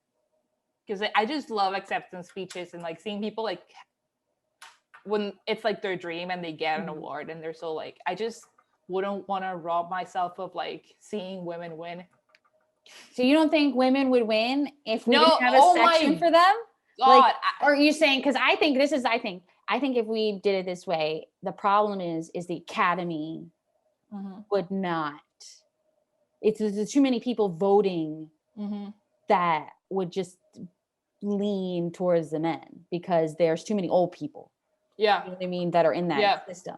because I just love acceptance speeches and like seeing people like when it's like their dream and they get an award and they're so like, I just wouldn't want to rob myself of like seeing women win.
So you don't think women would win if we
No,
didn't have a
oh
section
my
for them?
God,
Like, or are you saying, because I think if we did it this way, the problem is the Academy would not. There's too many people voting that would just lean towards the men because there's too many old people.
Yeah.
You know what I mean? That are in that system.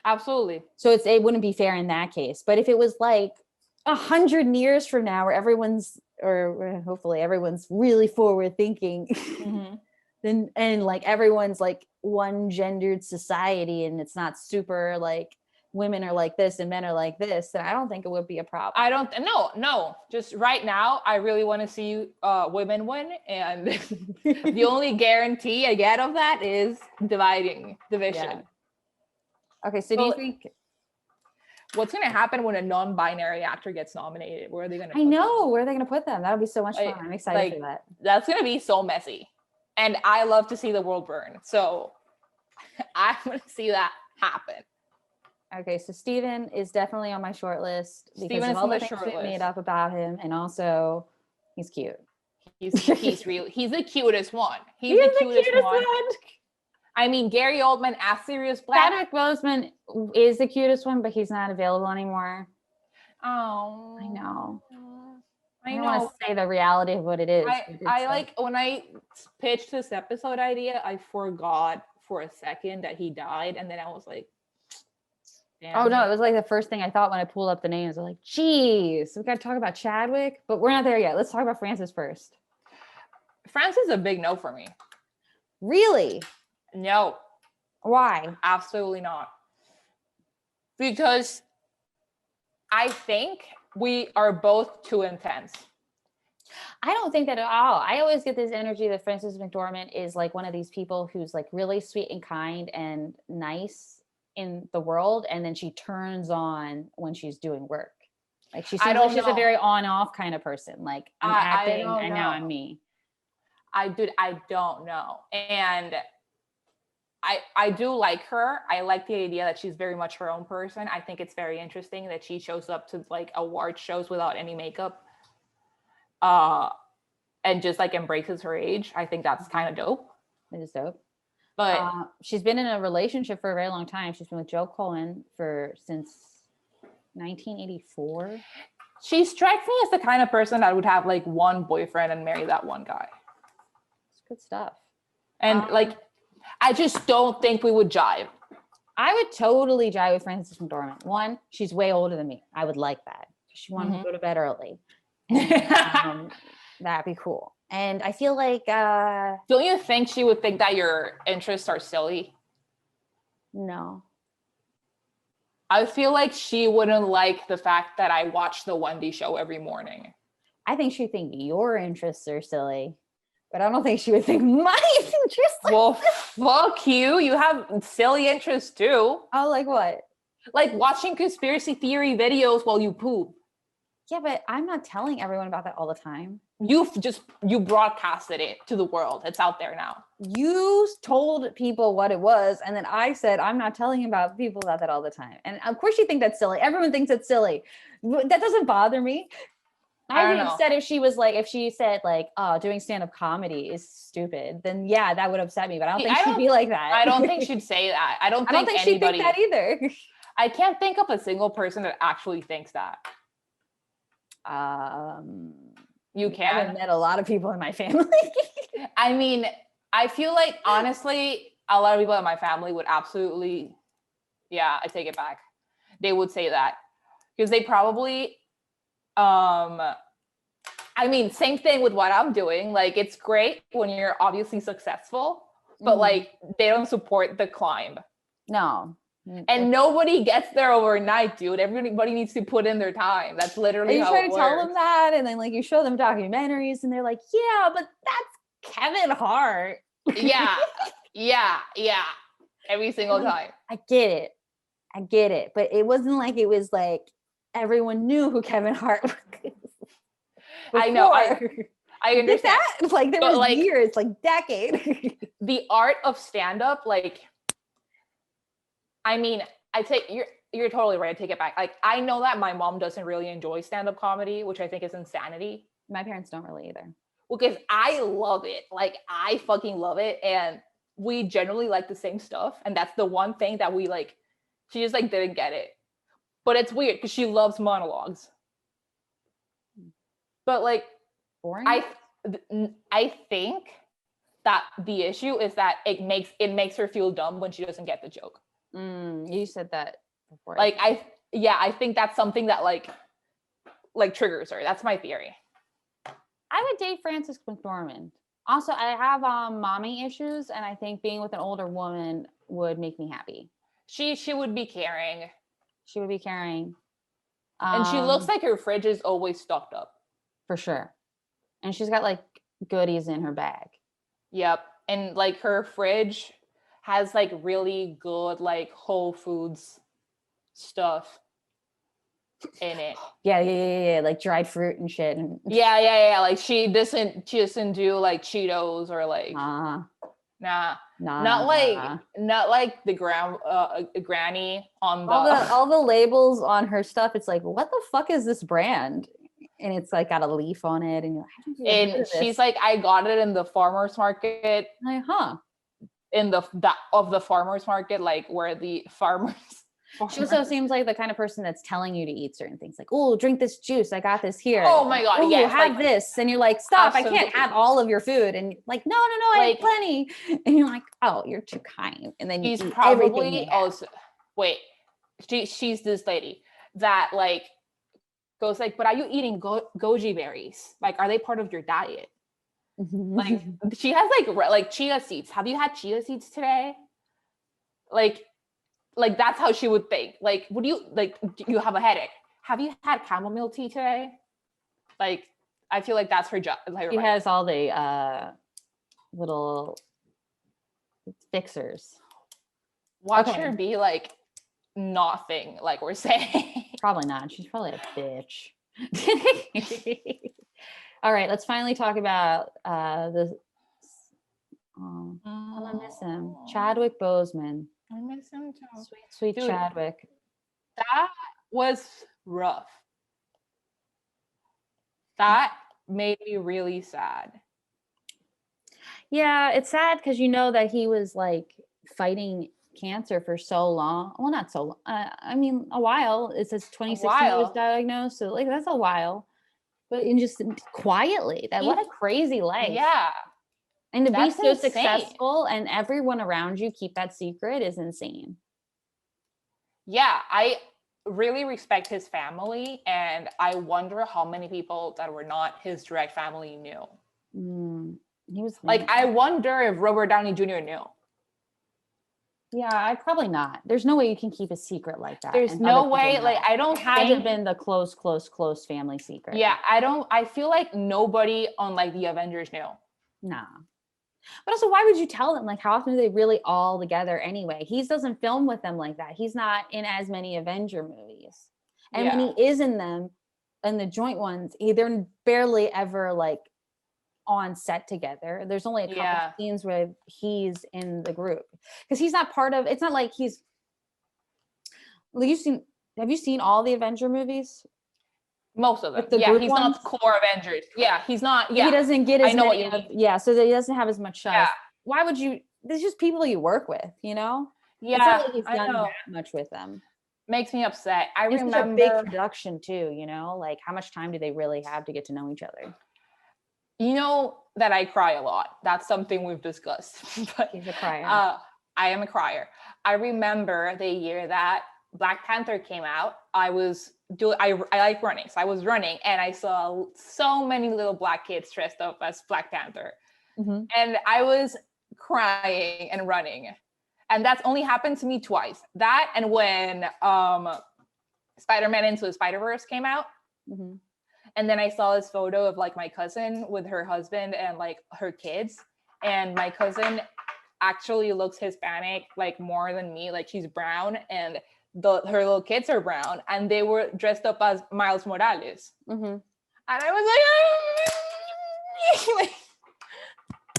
Absolutely.
So it wouldn't be fair in that case. But if it was like 100 years from now where hopefully everyone's really forward thinking, then, and like everyone's like one gendered society and it's not super like women are like this and men are like this, then I don't think it would be a problem.
I don't, no. Just right now, I really want to see women win. And the only guarantee I get of that is division.
Yeah. Okay, so do you think...
What's going to happen when a non-binary actor gets nominated? Where are they going to
put them? Where are they going to put them? That would be so much fun. I'm excited for that.
That's going to be so messy. And I love to see the world burn. So I'm going to see that happen.
Okay, so Steven is definitely on my short list because of all the things we made up about him, and also he's cute.
He's the cutest one. He's the cutest one. I mean, Gary Oldman as Sirius Black.
Chadwick Boseman is the cutest one, but he's not available anymore.
Oh,
I know.
I
don't want to say the reality of what it is.
I like when I pitched this episode idea, I forgot for a second that he died, and then I was like, damn.
Oh no, it was like the first thing I thought when I pulled up the names. I was like, geez, we got to talk about Chadwick, but we're not there yet. Let's talk about Frances first.
Frances is a big no for me.
Really?
No.
Why?
Absolutely not. Because I think we are both too intense.
I don't think that at all. I always get this energy that Frances McDormand is like one of these people who's like really sweet and kind and nice in the world, and then she turns on when she's doing work. Like she seems like she's a very on-off kind of person. Like I'm acting and now I'm me.
I don't know. And I do like her. I like the idea that she's very much her own person. I think it's very interesting that she shows up to like award shows without any makeup. And just like embraces her age. I think that's kind of dope.
It is dope.
But
she's been in a relationship for a very long time. She's been with Joe Cohen since 1984.
She strikes me as the kind of person that would have like one boyfriend and marry that one guy.
It's good stuff.
And like, I just don't think we would jive.
I would totally jive with Frances McDormand. One, she's way older than me. I would like that. She wanted to go to bed early. And, that'd be cool. And I feel like
don't you think she would think that your interests are silly?
No.
I feel like she wouldn't like the fact that I watch the Wendy show every morning.
I think she'd think your interests are silly, but I don't think she would think my interests are
well, fuck you. You have silly interests too.
Oh, like what?
Like watching conspiracy theory videos while you poop.
Yeah, but I'm not telling everyone about that all the time.
You broadcasted it to the world. It's out there now.
You told people what it was, and then I said, I'm not telling about people about that all the time. And of course you think that's silly. Everyone thinks it's silly. That doesn't bother me. I'd be upset if she said like, oh, doing stand-up comedy is stupid. Then yeah, that would upset me, but I don't think she'd be like that.
I don't think she'd say that. I don't think
she'd think that either.
I can't think of a single person that actually thinks that. You can.
I haven't met a lot of people in my family.
I mean, I feel like honestly, a lot of people in my family would absolutely, I take it back. They would say that because they probably, I mean, same thing with what I'm doing. Like, it's great when you're obviously successful, but like they don't support the climb.
No.
And nobody gets there overnight, dude. Everybody needs to put in their time. That's literally how it works. You try to tell
them that, and then like you show them documentaries, and they're like, "Yeah, but that's Kevin Hart."
Yeah. every single time.
I get it, but it wasn't like it was like everyone knew who Kevin Hart was.
I know. I understand.
Get that? Like there was
like,
years, like decade.
The art of stand-up, like, I mean, you're totally right. I take it back. Like, I know that my mom doesn't really enjoy stand-up comedy, which I think is insanity.
My parents don't really either.
Well, because I love it. Like, I fucking love it. And we generally like the same stuff. And that's the one thing that we like, she just like didn't get it. But it's weird because she loves monologues. But like,
boring.
I think that the issue is that it makes her feel dumb when she doesn't get the joke.
You said that before.
Like I think that's something that like triggers her. That's my theory.
I would date Frances McDormand. Also, I have mommy issues, and I think being with an older woman would make me happy.
She would be caring.
She would be caring.
And she looks like her fridge is always stocked up.
For sure. And she's got like goodies in her bag. Yep.
And like her fridge has like really good like Whole Foods stuff in it.
Yeah. Like dried fruit and shit. And
yeah. Like she doesn't do like Cheetos or like Nah. Not like the granny on the
all the labels on her stuff. It's like, what the fuck is this brand? And it's like got a leaf on it, and you're like,
and she's like, I got it in the farmers market.
Like,
in the farmers market, like where the farmers.
She also seems like the kind of person that's telling you to eat certain things, like, oh, drink this juice, I got this here.
Oh my god,
yes, have like, this, and you're like, stop, absolutely. I can't have all of your food, and like, no, I have plenty, and you're like, oh, you're too kind, and then
she's probably also she's this lady that like goes like, but are you eating goji berries? Like, are they part of your diet? Like, she has like chia seeds. Have you had chia seeds today? Like that's how she would think. Like, would you like? Do you have a headache? Have you had chamomile tea today? Like, I feel like that's her job.
She has all the little fixers.
Watch her be like nothing, like we're saying.
Probably not. She's probably a bitch. All right, let's finally talk about the. I miss him, Chadwick Boseman.
I miss him too.
Sweet Dude, Chadwick.
That was rough. That made me really sad.
Yeah, it's sad because you know that he was like fighting cancer for so long. Well, not so long. I mean, a while. It says 2016 he was diagnosed, so like that's a while. But in just quietly, what a crazy life.
Yeah.
And to be so successful and everyone around you keep that secret is insane.
Yeah, I really respect his family, and I wonder how many people that were not his direct family knew.
He was
like, I wonder if Robert Downey Jr. knew.
Yeah, probably not. There's no way you can keep a secret like that.
There's no way. Like, I don't.
It hasn't been the close family secret.
Yeah, I feel like nobody on like the Avengers knew.
Nah. But also, why would you tell them? Like, how often are they really all together anyway? He doesn't film with them like that. He's not in as many Avenger movies. And when he is in them, in the joint ones, they're barely ever like on set together. There's only a couple of scenes where he's in the group. Because he's not part of, it's not like he's, have you seen all the Avenger movies?
Most of them. Yeah, he's not core Avengers. Yeah, he's not. Yeah,
he doesn't get as many. So that he doesn't have as much shots. Yeah. Why would you? There's just people you work with, you know.
Yeah,
it's not like he's done that much with them.
Makes me upset. I remember
a big production too. You know, like how much time do they really have to get to know each other?
You know that I cry a lot. That's something we've discussed. But
he's a crier.
I am a crier. I remember the year that Black Panther came out. I like running, so I was running, and I saw so many little black kids dressed up as Black Panther, and I was crying and running, and that's only happened to me twice. That and when Spider-Man Into the Spider-Verse came out, and then I saw this photo of like my cousin with her husband and like her kids, and my cousin actually looks Hispanic, like more than me. Like she's brown, and her little kids are brown, and they were dressed up as Miles Morales.
Mm-hmm.
And I was like,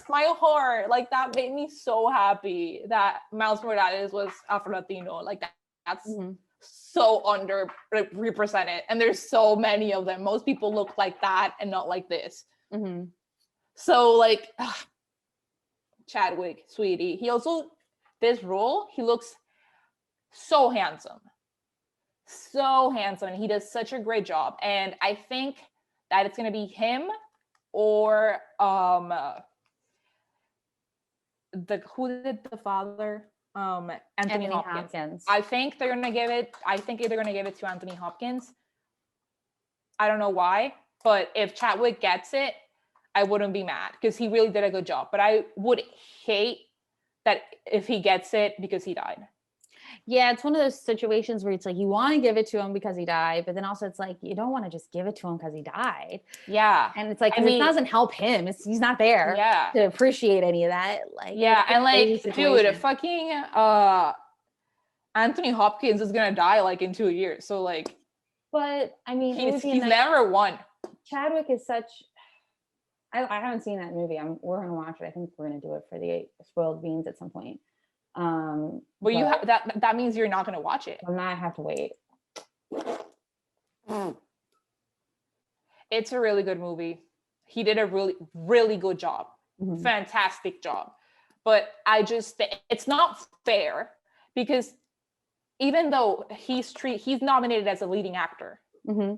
my heart, like that made me so happy that Miles Morales was Afro-Latino. Like that's so underrepresented, and there's so many of them. Most people look like that and not like this.
Mm-hmm.
So like Chadwick, sweetie, he also, this role, he looks so handsome, and he does such a great job. And I think that it's going to be him or who did the father, Anthony Hopkins. I think they're going to give it to Anthony Hopkins. I don't know why, but if Chadwick gets it, I wouldn't be mad because he really did a good job. But I would hate that if he gets it because he died.
Yeah, it's one of those situations where it's like you want to give it to him because he died, but then also it's like you don't want to just give it to him because he died.
Yeah,
and it's like it doesn't help him. He's not there. To appreciate any of that. Like
and like, dude, fucking Anthony Hopkins is gonna die like in 2 years. So like,
but I mean,
he's never won. Chadwick
is such. I haven't seen that movie. We're gonna watch it. I think we're gonna do it for the Spoiled Beans at some point.
Well, you have that means you're not going to watch it.
I'm not. I have to wait.
It's a really good movie. He did a really, really good job. Fantastic job. But it's not fair because even though he's nominated as a leading actor,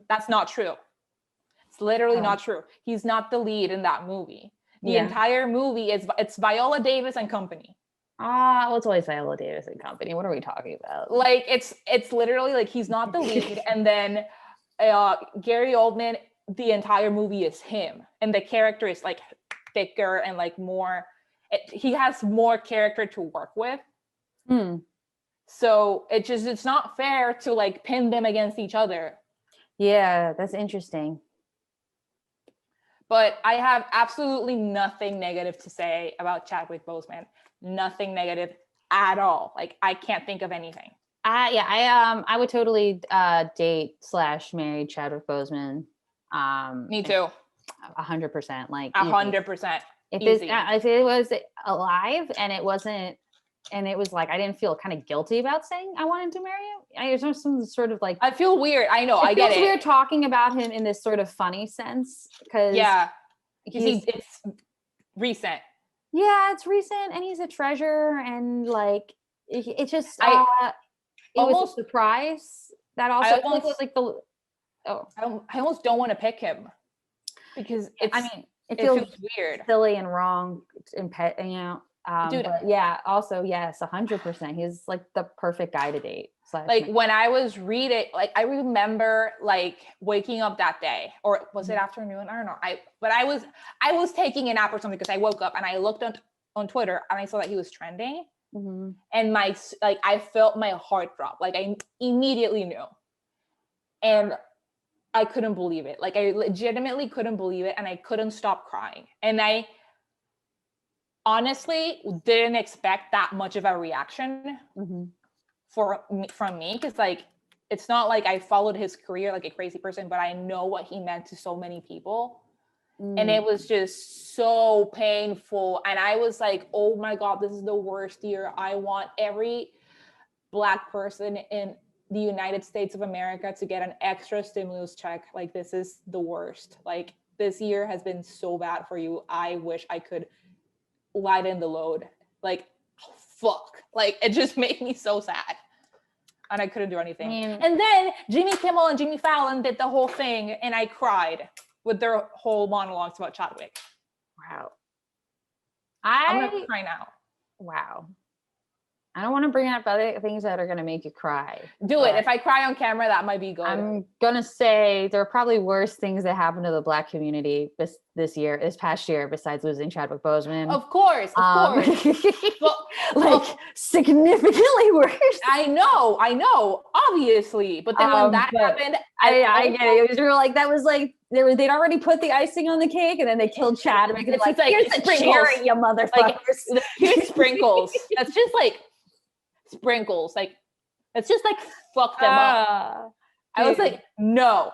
that's not true. It's literally not true. He's not the lead in that movie. The entire movie it's Viola Davis and company.
Well, it's always Viola Davis and company. What are we talking about?
Like it's literally like he's not the lead, and then Gary Oldman, the entire movie is him, and the character is like thicker and like more. He has more character to work with. So it's not fair to like pin them against each other.
Yeah, that's interesting.
But I have absolutely nothing negative to say about Chadwick Boseman. Nothing negative at all. Like I can't think of anything.
I would totally date / marry Chadwick Boseman.
Me too.
100%. Like
100%.
If it was alive and it wasn't, and it was like I didn't feel kind of guilty about saying I wanted to marry him. There's some sort of like
I feel weird. I know. I get it.
It feels weird talking about him in this sort of funny sense because
it's recent.
Yeah, it's recent, and he's a treasure, and like it just it was a surprise. That also was like the
I almost don't want to pick him because
it feels
weird,
silly, and wrong, and dude. But yeah, also yes, 100%. He's like the perfect guy to date.
Like when I was reading, like I remember like waking up that day, or was it afternoon? I don't know. I was taking a nap or something because I woke up and I looked on Twitter and I saw that he was trending, and I felt my heart drop. Like I immediately knew, and I couldn't believe it. Like I legitimately couldn't believe it, and I couldn't stop crying. And I honestly didn't expect that much of a reaction. From me, because like it's not like I followed his career like a crazy person, but I know what he meant to so many people, and it was just so painful. And I was like, oh my god, this is the worst year. I want every Black person in the United States of America to get an extra stimulus check. Like this is the worst. Like this year has been so bad for you. I wish I could lighten the load. Like fuck. Like it just made me so sad. And I couldn't do anything. And then Jimmy Kimmel and Jimmy Fallon did the whole thing, and I cried with their whole monologues about Chadwick.
Wow.
I'm gonna cry now.
Wow. I don't want to bring up other things that are going to make you cry.
Do it. If I cry on camera, that might be good.
I'm going to say there are probably worse things that happened to the Black community this past year, besides losing Chadwick Boseman.
Of course.
Well, significantly worse.
I know, obviously. But then when that happened,
I get it. It was real, like, that was like, they'd already put the icing on the cake, and then they killed Chadwick. And
It's
like,
just like
here's the
sprinkles.
cherry, you motherfuckers.
Like, here's sprinkles. That's just like sprinkles. Like, let's just like fuck them up. I was like, no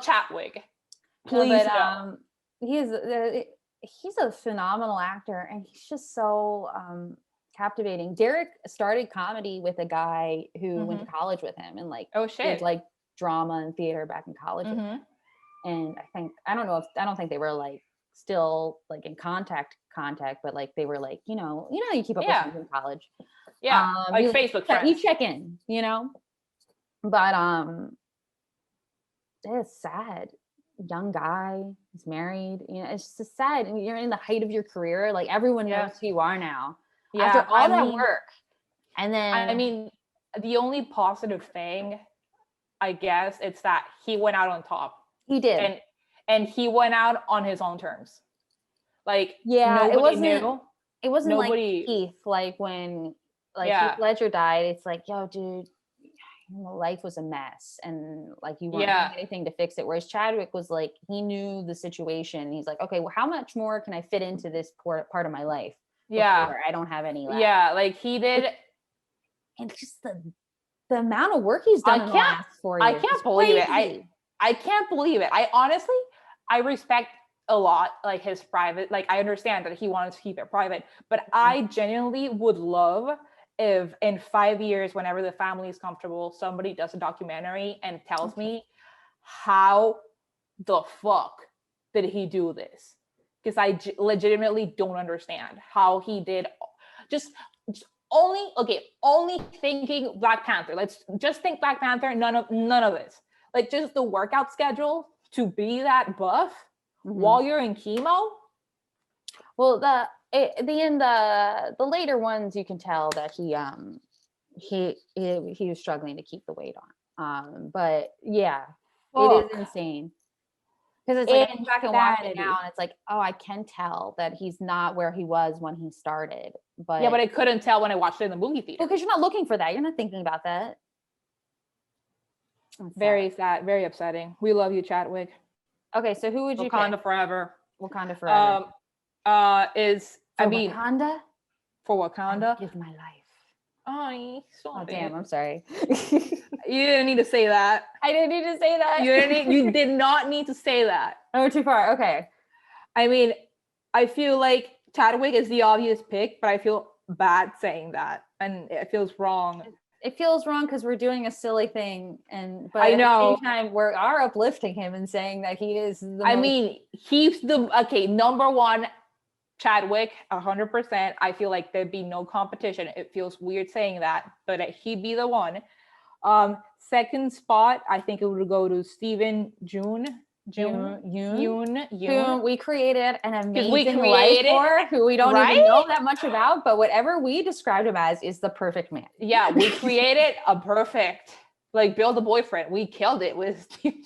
Chadwick. Please no.
He's a phenomenal actor, and he's just so captivating. Derek started comedy with a guy who went to college with him, and like,
oh shit,
did like drama and theater back in college. And I don't think they were like still like in contact, but like they were like, you keep up with friends in college.
Yeah, like Facebook friends.
You check in, but it's sad. Young guy, he's married, it's just sad. And you're in the height of your career, like everyone knows who you are now. After all that work. And then
I mean, the only positive thing, I guess, it's that he went out on top.
He did.
And he went out on his own terms. Like,
nobody
knew.
It wasn't like Keith, like when Heath Ledger died, it's like, yo, dude, life was a mess, and like you weren't doing anything to fix it. Whereas Chadwick was like, he knew the situation. He's like, okay, well, how much more can I fit into this part of my life? I don't have any left.
Yeah, like he did.
And just the amount of work he's done in the last 4 years.
I can't believe it. I can't believe it. I honestly, I respect a lot like his private, like I understand that he wanted to keep it private, but I genuinely would love if in 5 years, whenever the family is comfortable, somebody does a documentary and tells me how the fuck did he do this? Because I legitimately don't understand how he did. Just only thinking Black Panther. Let's just think Black Panther. None of this. Like just the workout schedule to be that buff while you're in chemo.
Well, the later ones, you can tell that he was struggling to keep the weight on. But yeah, it is insane. Because it's like I go back and watch it now, and it's like, oh, I can tell that he's not where he was when he started. But
I couldn't tell when I watched it in the movie theater.
Because you're not looking for that. You're not thinking about that.
Very sad, very upsetting. We love you, Chadwick.
Okay, so who would you
Wakanda
pick?
forever.
Wakanda forever.
Wakanda? For Wakanda?
I would give my life.
Oh,
damn, I'm sorry.
You didn't need to say that.
I didn't need to say that.
You did not need to say that.
I went too far. Okay.
I mean, I feel like Chadwick is the obvious pick, but I feel bad saying that, and it feels wrong.
It feels wrong because we're doing a silly thing, but
I know.
At the same time, we are uplifting him and saying that he is
he's the number one. Chadwick, 100%. I feel like there'd be no competition. It feels weird saying that, but he'd be the one. Second spot, I think it would go to Stephen Yeun.
We created an amazing life for, who we don't even know that much about, but whatever we described him as is the perfect man.
Yeah, we created a perfect, like, build a boyfriend. We killed it with Stephen.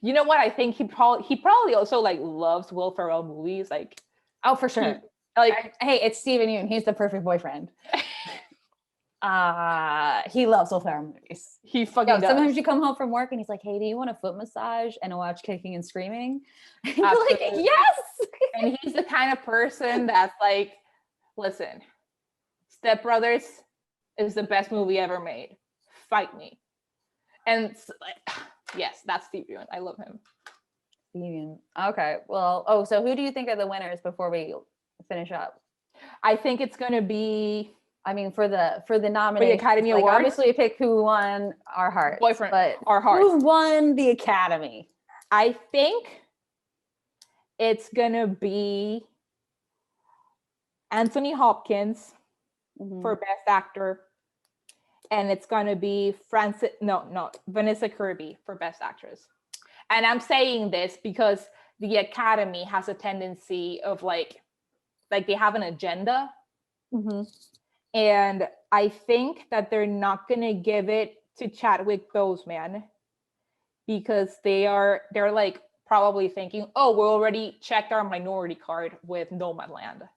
You know what? I think he probably also like loves Will Ferrell movies. Like,
oh, for sure. Hey, it's Stephen Yeun. He's the perfect boyfriend. He loves Will Ferrell movies.
He fucking does.
Sometimes you come home from work and he's like, "Hey, do you want a foot massage and watch Kicking and Screaming?" And you're like, "Yes."
And he's the kind of person that's like, "Listen, Step Brothers is the best movie ever made. Fight me." And yes, that's Steve Yeun. I love him.
Steve Yeun. Okay. Well, so who do you think are the winners before we finish up?
I think it's going to be,
I mean, for the nomination,
the Academy Awards.
Obviously, we pick who won our hearts.
Boyfriend,
but
our hearts.
Who won the Academy?
I think it's going to be Anthony Hopkins for Best Actor. And it's going to be Vanessa Kirby for Best Actress. And I'm saying this because the Academy has a tendency of like they have an agenda. And I think that they're not going to give it to Chadwick Boseman because they're like probably thinking, oh, we already checked our minority card with Nomadland.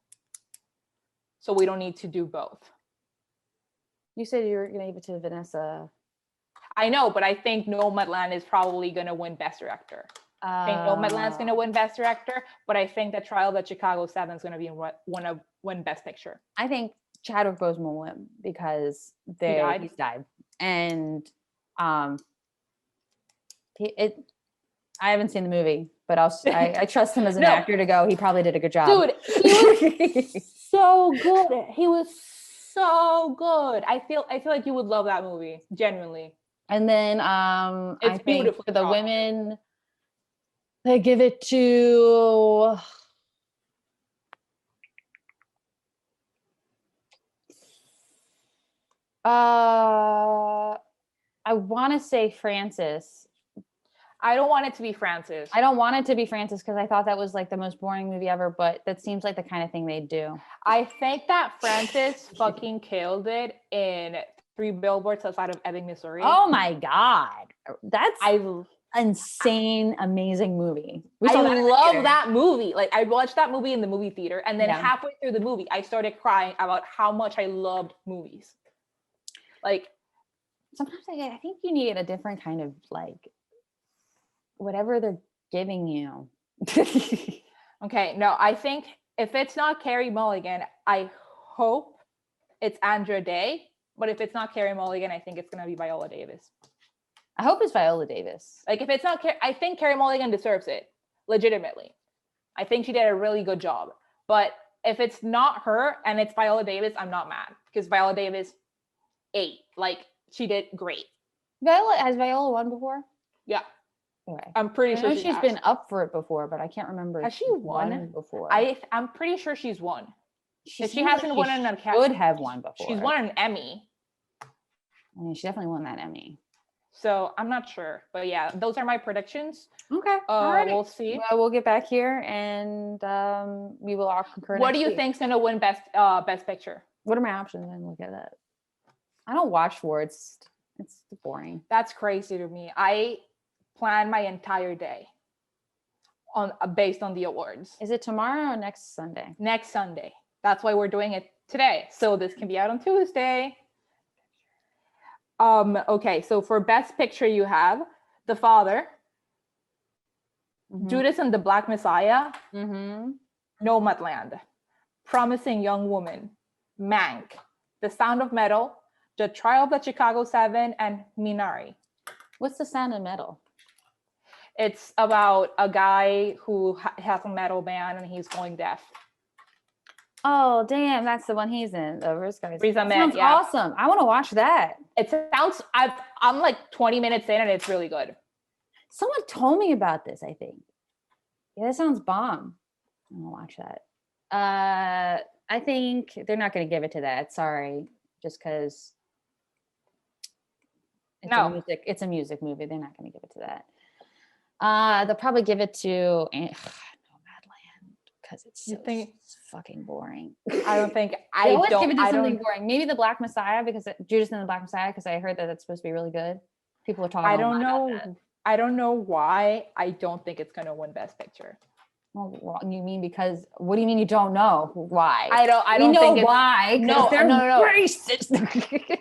So we don't need to do both.
You said you were going to give it to Vanessa.
I know, but I think Nomadland is probably gonna win Best Director. I think Nomadland's gonna win Best Director, but I think that Trial of the Chicago 7 is gonna be win Best Picture.
I think Chadwick Boseman will win because he's died, and I haven't seen the movie, but I trust him as an actor to go. He probably did a good job,
dude. He was so good. He was so good. I feel like you would love that movie, genuinely.
And then I think for the women, they give it to I want to say Frances.
I don't want it to be Frances.
I don't want it to be Frances because I thought that was like the most boring movie ever, but that seems like the kind of thing they do.
I think that Frances fucking killed it in 3 Billboards Outside of Ebbing, Missouri.
Oh my God. That's insane, amazing movie.
I love that movie. Like, I watched that movie in the movie theater, and then halfway through the movie, I started crying about how much I loved movies. Like,
sometimes I think you need a different kind of like whatever they're giving you.
Okay, no, I think if it's not Carey Mulligan, I hope it's Andra Day. But if it's not Carey Mulligan, I think it's gonna be Viola Davis.
I hope it's Viola Davis.
Like, if it's not, I think Carey Mulligan deserves it, legitimately. I think she did a really good job. But if it's not her and it's Viola Davis, I'm not mad because Viola Davis ate. Like, she did great.
Has Viola won before?
Yeah.
Okay.
I'm pretty sure
she's been up for it before, but I can't remember.
Has she won
before?
I'm pretty sure she's won. If she hasn't won an Academy,
should have won before.
She's won an Emmy.
I mean, she definitely won that Emmy.
So I'm not sure, but yeah, those are my predictions.
Okay.
We'll see.
Well, we'll get back here and we will all concur.
What do you think's gonna win best picture?
What are my options? And look at that. I don't watch for it. It's boring.
That's crazy to me. I plan my entire day based on the awards.
Is it tomorrow or next Sunday?
Next Sunday. That's why we're doing it today. So this can be out on Tuesday. Okay, so for Best Picture, you have The Father, Judas and the Black Messiah, Nomadland, Promising Young Woman, Mank, The Sound of Metal, The Trial of the Chicago 7, and Minari.
What's The Sound of Metal?
It's about a guy who has a metal band and he's going deaf.
Oh, damn, that's the one he's in. The Risk Guys.
Sounds
awesome. I want to watch that.
It sounds, I'm like 20 minutes in and it's really good.
Someone told me about this, I think. Yeah, that sounds bomb. I'm going to watch that. I think they're not going to give it to that. Sorry. Just because it's a music movie. They're not going to give it to that. They'll probably give it to because it's fucking boring.
I don't think
I always give it to something boring. Maybe The Black Messiah because Judas and the Black Messiah because I heard that it's supposed to be really good. People are talking.
I don't know. I don't know why. I don't think it's gonna win Best Picture.
Well, you mean because? What do you mean you don't know why?
I don't think
why.
No,
they're
racist.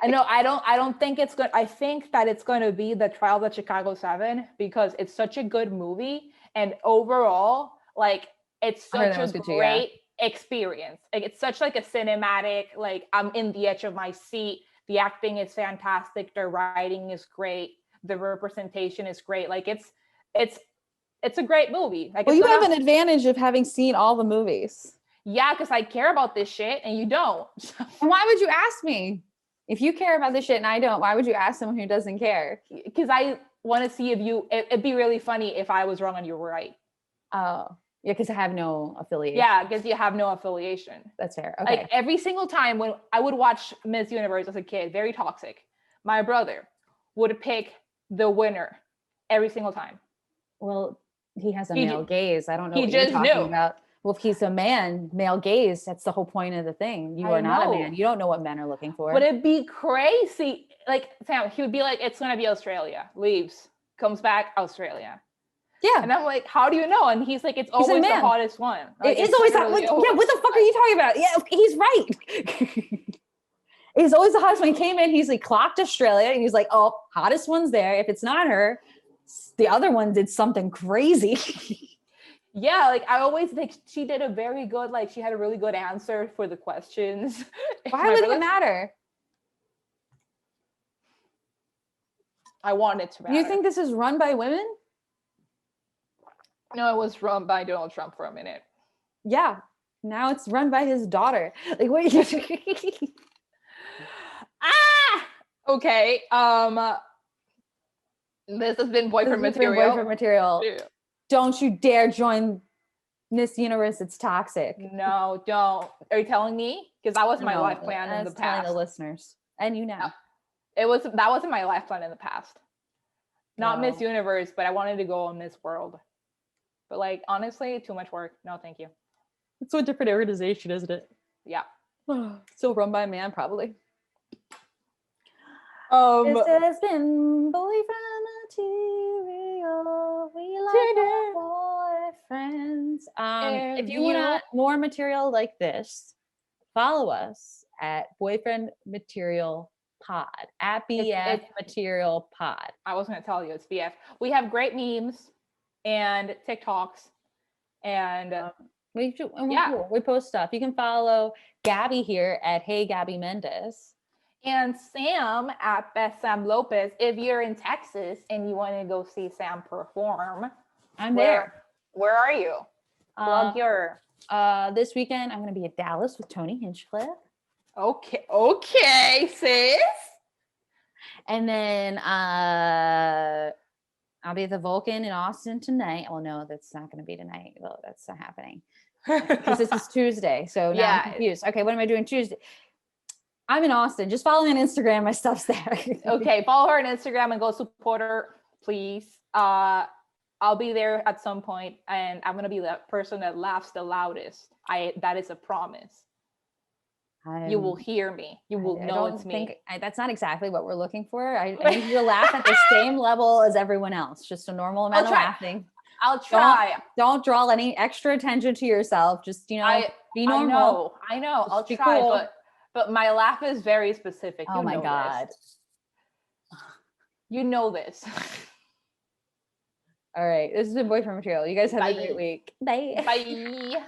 I don't think it's good. I think that it's going to be The Trial of the Chicago 7 because it's such a good movie and overall, like. It's such a great experience. Like, it's such like a cinematic, like I'm in the edge of my seat. The acting is fantastic. The writing is great. The representation is great. Like it's a great movie. Like,
well, you have an advantage of having seen all the movies.
Yeah, because I care about this shit and you don't.
Why would you ask me? If you care about this shit and I don't, why would you ask someone who doesn't care?
Because I want to see it'd be really funny if I was wrong and you were right.
Oh. Yeah, because I have no affiliation.
Yeah, because you have no affiliation.
That's fair. Okay.
Like every single time when I would watch Miss Universe as a kid, very toxic, my brother would pick the winner every single time.
Well, he has a male gaze. I don't know what
you're talking
about. Well, if he's a man, male gaze, that's the whole point of the thing. You are not a man. You don't know what men are looking for.
But it'd be crazy. Like, Sam, he would be like, it's going to be Australia. Leaves. Comes back, Australia.
Yeah.
And I'm like, how do you know? And he's like, it's always the hottest one. Like,
it's always that. Like, yeah, what the fuck are you talking about? Yeah, he's right. He's always the hottest. When he came in, he's like clocked Australia, and he's like, "Oh, hottest one's there. If it's not her, the other one did something crazy."
Yeah, like I always think she did a very good, like she had a really good answer for the questions.
Why would it matter?
I want it to matter.
You think this is run by women?
No, it was run by Donald Trump for a minute.
Yeah. Now it's run by his daughter. Like, wait.
Okay. This has been boyfriend material.
Boyfriend material. Yeah. Don't you dare join Miss Universe. It's toxic.
No, don't. Are you telling me? Because that was my life plan in the past.
Telling the listeners and you now.
That wasn't my life plan in the past. Not Miss Universe, but I wanted to go on Miss World. But like honestly, too much work. No, thank you.
It's a different organization, isn't it?
Yeah.
Still run by a man, probably.
This has been boyfriend material. We like our boyfriends. If you want more material like this, follow us at Boyfriend Material Pod, at BF Material Pod.
I was going to tell you it's BF. We have great memes and TikToks, and
we post stuff. You can follow Gabby here at Hey Gabby Mendez.
And Sam at Best Sam Lopez. If you're in Texas and you want to go see Sam perform,
I'm there.
Where are you? Plug your.
This weekend, I'm going to be at Dallas with Tony Hinchcliffe.
Okay, sis.
And then I'll be at the Vulcan in Austin tonight. Well, no, that's not going to be tonight. Well, that's not happening because this is Tuesday. So now I'm confused. Okay, what am I doing Tuesday? I'm in Austin. Just follow me on Instagram. My stuff's there.
Okay, follow her on Instagram and go support her, please. I'll be there at some point, and I'm gonna be the person that laughs the loudest. That is a promise. You will hear me. You will know it's me.
That's not exactly what we're looking for. I need you to laugh at the same level as everyone else. Just a normal amount of laughing.
I'll try.
Don't draw any extra attention to yourself. Just be normal.
I know. I'll try, cool. But my laugh is very specific.
Oh my God.
You know this.
All right. This has been Boyfriend Material. You guys have a great week. Bye.
Bye.